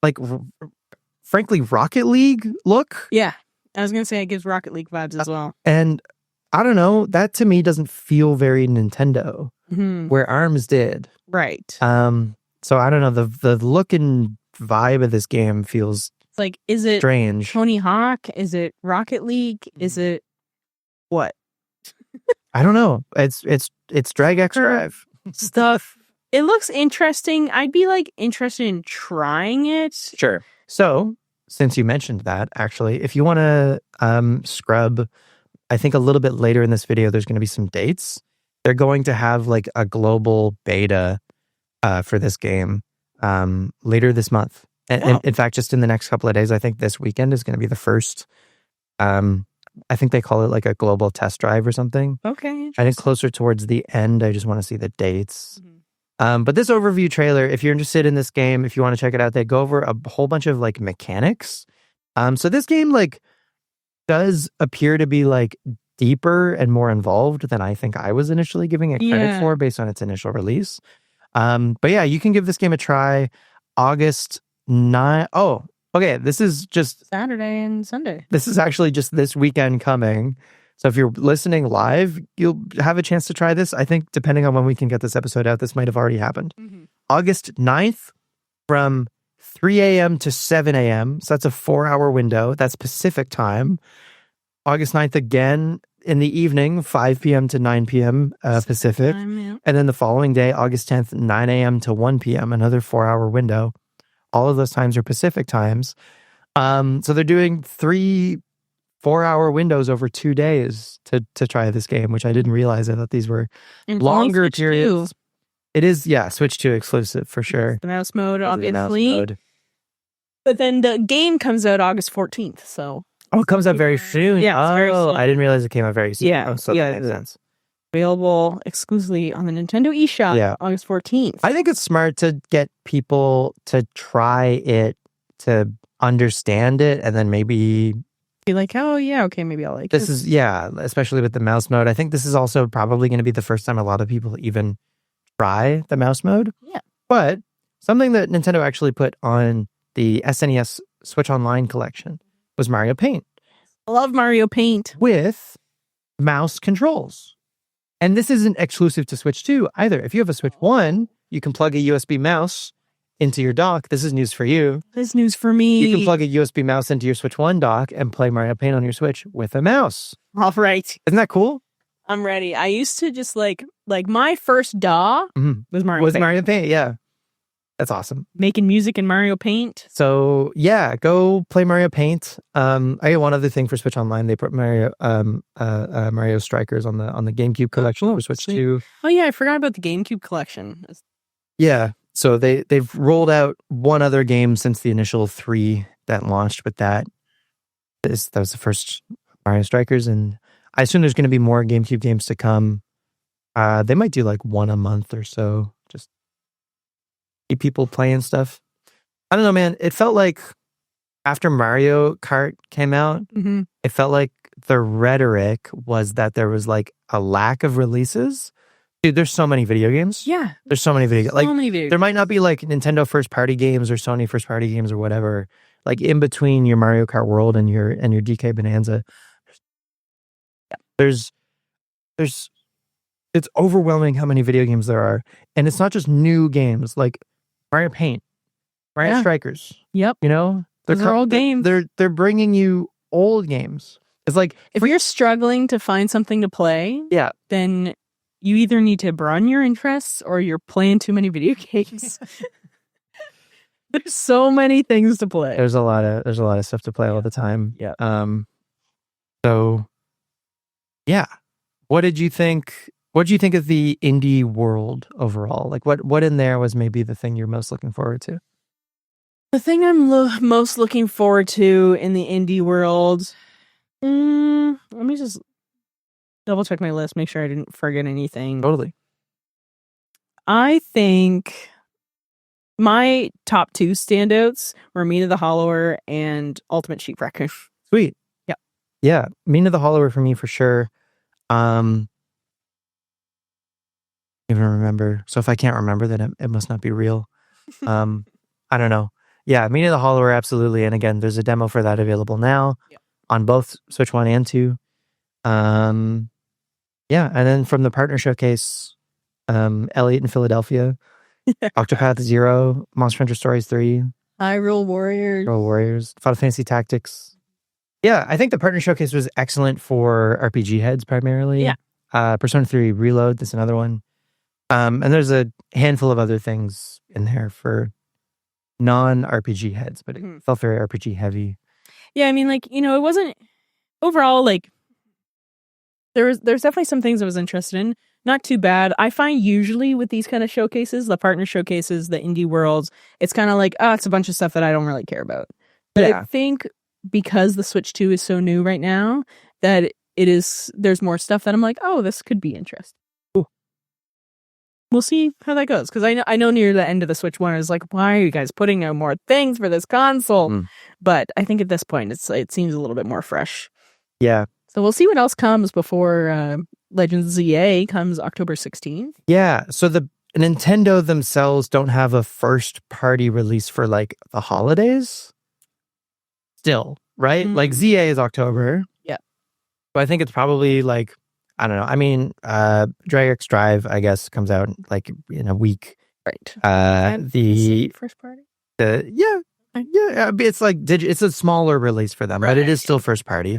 like frankly Rocket League look. Yeah. I was going to say it gives Rocket League vibes as well. And I don't know, that to me doesn't feel very Nintendo, where ARMS did. Right. So I don't know, the look and vibe of this game feels like, is it strange. Tony Hawk? Is it Rocket League? Is it what? I don't know. It's Drag X Drive stuff. It looks interesting. I'd be like interested in trying it. Sure. So since you mentioned that, actually, if you want to scrub, I think a little bit later in this video, there's going to be some dates. They're going to have like a global beta for this game later this month. And in fact, just in the next couple of days, I think this weekend is going to be the first. I think they call it like a global test drive or something. Okay. I think closer towards the end. I just want to see the dates. But this overview trailer, if you're interested in this game, if you want to check it out, they go over a whole bunch of like mechanics. So this game like does appear to be like deeper and more involved than I think I was initially giving it credit for based on its initial release. But yeah, you can give this game a try. August 9. Oh, okay. This is just Saturday and Sunday. This is actually just this weekend coming. So if you're listening live, you'll have a chance to try this. I think depending on when we can get this episode out, this might have already happened. August 9th from 3 a.m. to 7 a.m. So that's a 4-hour window. That's Pacific time. August 9th again in the evening, 5 p.m. to 9 p.m. Pacific. And then the following day, August 10th, 9 a.m. to 1 p.m., another 4-hour window. All of those times are Pacific times. So they're doing 3 4-hour windows over 2 days to try this game, which I didn't realize. I thought these were longer periods. It is, Switch 2 exclusive for sure. The mouse mode, obviously. But then the game comes out August 14th, so. Oh, it comes out very soon. Yeah, very soon. I didn't realize it came out very soon. Yeah, so that makes sense. Available exclusively on the Nintendo eShop August 14th. I think it's smart to get people to try it, to understand it, and then maybe Be like, oh yeah, okay, maybe I'll like this. Especially with the mouse mode. I think this is also probably going to be the first time a lot of people even try the mouse mode. Yeah. But something that Nintendo actually put on the SNES Switch Online collection was Mario Paint. I love Mario Paint. With mouse controls. And this isn't exclusive to Switch 2 either. If you have a Switch 1, you can plug a USB mouse into your dock. This is news for you. This is news for me. You can plug a USB mouse into your Switch 1 dock and play Mario Paint on your Switch with a mouse. All right. Isn't that cool? I'm ready. I used to just like my first DAW was Mario Paint. Mario Paint, yeah. That's awesome. Making music in Mario Paint. So yeah, go play Mario Paint. I got one other thing for Switch Online. They put Mario Strikers on the GameCube collection for Switch 2. Oh yeah, I forgot about the GameCube collection. Yeah. So they've rolled out one other game since the initial 3 that launched with that. That was the first Mario Strikers, and I assume there's going to be more GameCube games to come. They might do like one a month or so. Just keep people playing stuff. I don't know, man. It felt like after Mario Kart came out, it felt like the rhetoric was that there was like a lack of releases. Dude, there's so many video games. Yeah. There's so many video games. There might not be like Nintendo first party games or Sony first party games or whatever. Like in between your Mario Kart World and your DK Bonanza. There's it's overwhelming how many video games there are. And it's not just new games like Mario Paint, Mario Strikers. Yep. You know? They're old games. They're bringing you old games. It's like if you're struggling to find something to play, then you either need to broaden your interests or you're playing too many video games. There's so many things to play. There's a lot of stuff to play all the time. Yeah. So yeah. What did you think of the indie world overall? Like what in there was maybe the thing you're most looking forward to? The thing I'm most looking forward to in the indie world, let me just double check my list, make sure I didn't forget anything. Totally. I think my top 2 standouts were Mina the Hollower and Ultimate Sheep Raccoon. Sweet. Yeah. Yeah. Mina the Hollower for me for sure. Even remember. So if I can't remember, then it must not be real. I don't know. Yeah, Mina the Hollower, absolutely. And again, there's a demo for that available now on both Switch 1 and 2. Yeah, and then from the partner showcase, Elliot in Philadelphia, Octopath Zero, Monster Hunter Stories 3, Hyrule Warriors, Final Fantasy Tactics. Yeah, I think the partner showcase was excellent for RPG heads primarily. Yeah. Persona 3 Reload, that's another one. And there's a handful of other things in there for non-RPG heads, but it felt very RPG heavy. Yeah, I mean, like, you know, it wasn't overall like there's definitely some things I was interested in. Not too bad. I find usually with these kind of showcases, the partner showcases, the indie worlds, it's kind of like, it's a bunch of stuff that I don't really care about. But I think because the Switch 2 is so new right now, that there's more stuff that I'm like, this could be interesting. Ooh. We'll see how that goes. Because I know near the end of the Switch 1, I was like, why are you guys putting out more things for this console? But I think at this point, it seems a little bit more fresh. Yeah. So we'll see what else comes before Legends ZA comes October 16th. Yeah. So the Nintendo themselves don't have a first party release for like the holidays still, right? Like ZA is October. Yeah. But I think it's probably like, I don't know. I mean, Dragon Drive, I guess, comes out like in a week. Right. The first party? Yeah. It's like it's a smaller release for them, but it is still first party.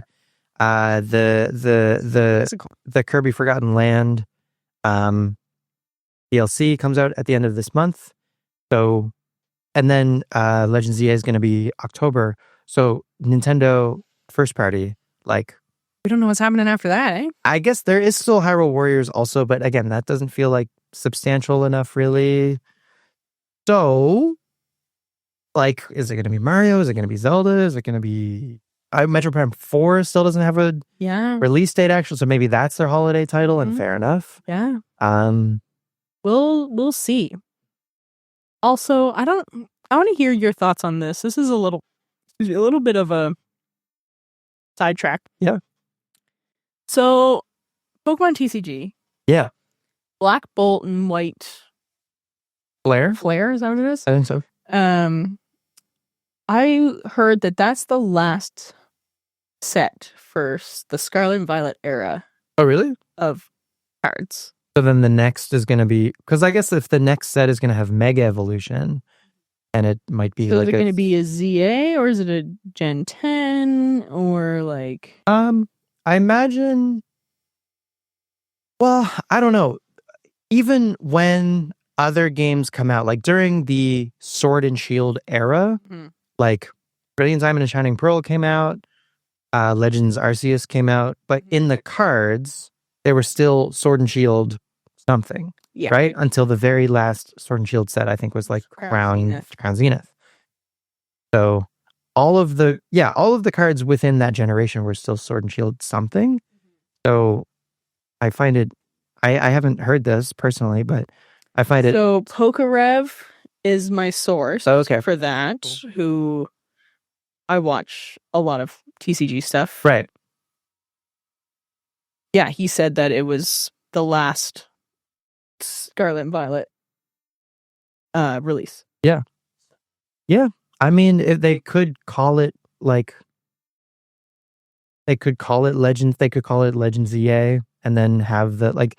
The Kirby Forgotten Land DLC comes out at the end of this month. So, and then Legend ZA is going to be October. So Nintendo first party, like, we don't know what's happening after that, eh? I guess there is still Hyrule Warriors also, but again, that doesn't feel like substantial enough, really. So, like, is it going to be Mario? Is it going to be Zelda? Is it going to be Metroid Prime 4 still doesn't have a release date, actually, so maybe that's their holiday title, and fair enough. Yeah. We'll see. Also, I want to hear your thoughts on this. This is a little bit of a sidetrack. Yeah. So, Pokemon TCG. Yeah. Black Bolt and White Flare? Flare, is that what it is? I think so. I heard that that's the last set for the Scarlet and Violet era. Oh, really? Of cards. So then the next is going to be, because I guess if the next set is going to have Mega Evolution, and it might be so is it going to be a ZA or is it a Gen 10 or like? I imagine. Well, I don't know. Even when other games come out, like during the Sword and Shield era, like Brilliant Diamond and Shining Pearl came out, Legends Arceus came out, but in the cards, they were still Sword and Shield something, right? Until the very last Sword and Shield set, I think, was like Crown Zenith. So all of the cards within that generation were still Sword and Shield something. So I find it, I haven't heard this personally, but I find it. So Pokerev is my source for that, who I watch a lot of TCG stuff. Right. Yeah, he said that it was the last Scarlet and Violet release. Yeah. Yeah. I mean, if they could call it like, they could call it Legends, they could call it Legends ZA, and then have the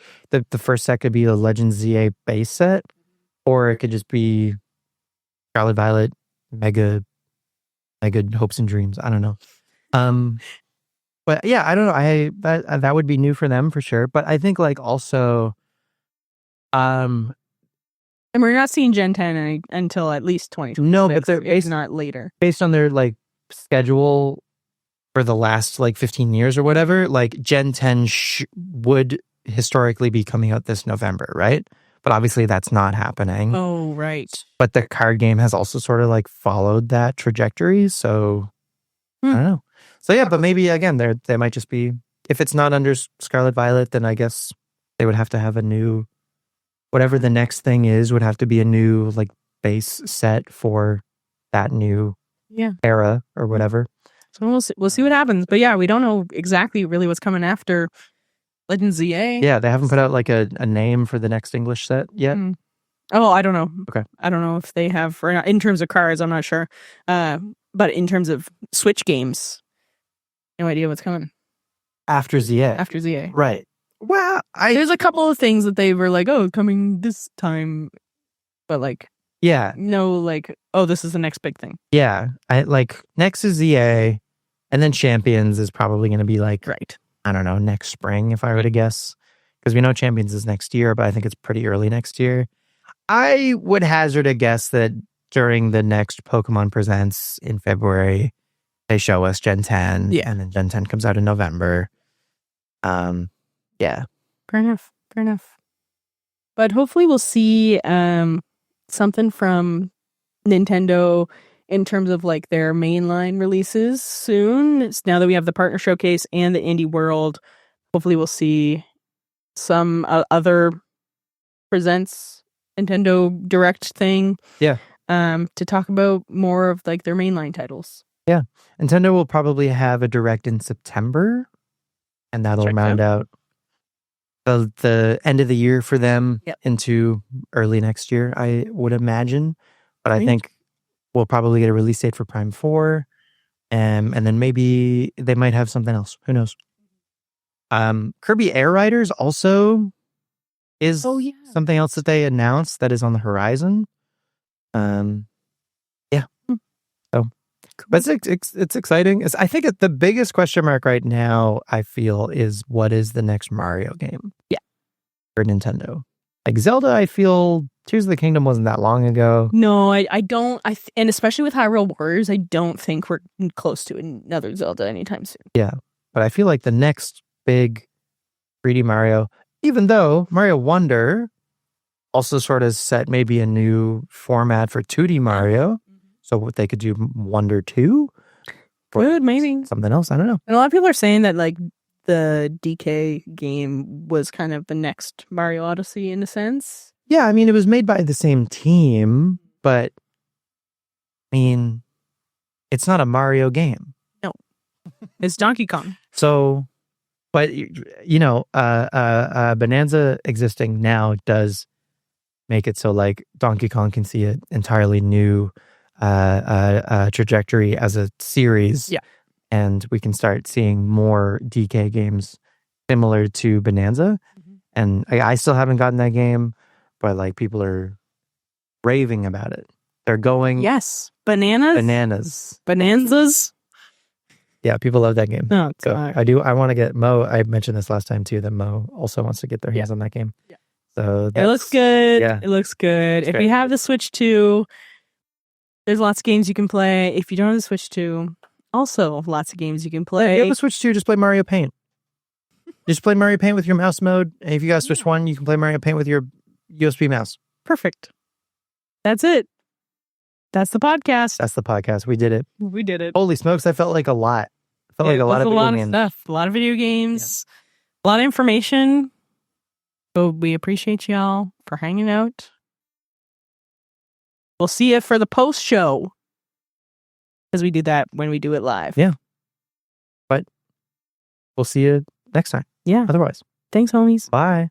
first set could be the Legends ZA base set, or it could just be Scarlet Violet Mega Hopes and Dreams. I don't know. But yeah, I don't know. That would be new for them for sure. But I think like also, and we're not seeing Gen 10 until at least 2026. No, but they're not later. Based on their like schedule for the last like 15 years or whatever, like Gen 10 would historically be coming out this November, right? But obviously that's not happening. Oh, right. But the card game has also sort of like followed that trajectory. So I don't know. So yeah, but maybe again, they might just be, if it's not under Scarlet Violet, then I guess they would have to have a new, whatever the next thing is, would have to be a new like base set for that new era or whatever. So we'll see what happens. But yeah, we don't know exactly really what's coming after Legends ZA. Yeah, they haven't put out like a name for the next English set yet. Oh, I don't know. Okay. I don't know if they have, or not. In terms of cards, I'm not sure. But in terms of Switch games, no idea what's coming. After ZA. After ZA. Right. Well, there's a couple of things that they were like, oh, coming this time. But like, no, like, oh, this is the next big thing. Yeah. I like next is ZA, and then Champions is probably going to be like, I don't know, next spring, if I were to guess. Because we know Champions is next year, but I think it's pretty early next year. I would hazard a guess that during the next Pokemon Presents in February, they show us Gen 10, and then Gen 10 comes out in November. Yeah. Fair enough. But hopefully we'll see something from Nintendo in terms of like their mainline releases soon. It's now that we have the Partner Showcase and the Indie World, hopefully we'll see some other Presents Nintendo Direct thing. Yeah. To talk about more of like their mainline titles. Yeah. Nintendo will probably have a Direct in September, and that'll round out the end of the year for them into early next year, I would imagine. But I think we'll probably get a release date for Prime 4, and then maybe they might have something else. Who knows? Kirby Air Riders also is something else that they announced that is on the horizon. But it's exciting. I think the biggest question mark right now, I feel, is what is the next Mario game? Yeah. For Nintendo. Like Zelda, I feel Tears of the Kingdom wasn't that long ago. No, I don't. And especially with Hyrule Warriors, I don't think we're close to another Zelda anytime soon. Yeah. But I feel like the next big 3D Mario, even though Mario Wonder also sort of set maybe a new format for 2D Mario. So what they could do Wonder 2? Good, maybe. Something else, I don't know. And a lot of people are saying that like the DK game was kind of the next Mario Odyssey in a sense. Yeah, I mean, it was made by the same team, but I mean, it's not a Mario game. No. It's Donkey Kong. So, but Bonanza existing now does make it so like Donkey Kong can see an entirely new trajectory as a series. Yeah. And we can start seeing more DK games similar to Bonanza. Mm-hmm. And I still haven't gotten that game, but like people are raving about it. They're going. Yes. Bonanzas. Yeah, people love that game. Oh, so I want to get Mo. I mentioned this last time too, that Mo also wants to get their hands on that game. Yeah. So it looks good. Yeah. It looks good. If you have the Switch 2, there's lots of games you can play. If you don't have the Switch 2, also lots of games you can play. If you have the Switch 2, just play Mario Paint. Just play Mario Paint with your mouse mode. And if you got Switch 1, you can play Mario Paint with your USB mouse. Perfect. That's it. That's the podcast. We did it. Holy smokes, I felt like a lot. A lot of stuff. A lot of video games. Yeah. A lot of information. But we appreciate y'all for hanging out. We'll see you for the post show. Because we do that when we do it live. Yeah. But we'll see you next time. Yeah. Otherwise. Thanks, homies. Bye.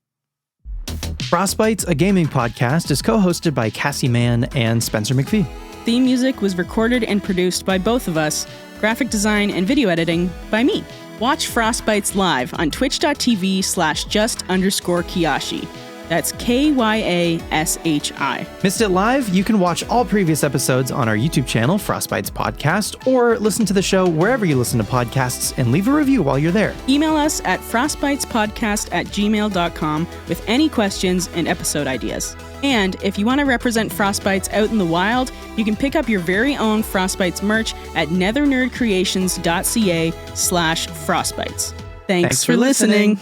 Frostbytes, a gaming podcast, is co-hosted by Cassie Mann and Spencer McPhee. Theme music was recorded and produced by both of us. Graphic design and video editing by me. Watch Frostbytes live on twitch.tv/just_Kiyashi. That's KYASHI. Missed it live? You can watch all previous episodes on our YouTube channel, Frostbytes Podcast, or listen to the show wherever you listen to podcasts and leave a review while you're there. Email us at frostbytespodcast@gmail.com with any questions and episode ideas. And if you want to represent Frostbytes out in the wild, you can pick up your very own Frostbytes merch at nethernerdcreations.ca/frostbytes. Thanks for listening.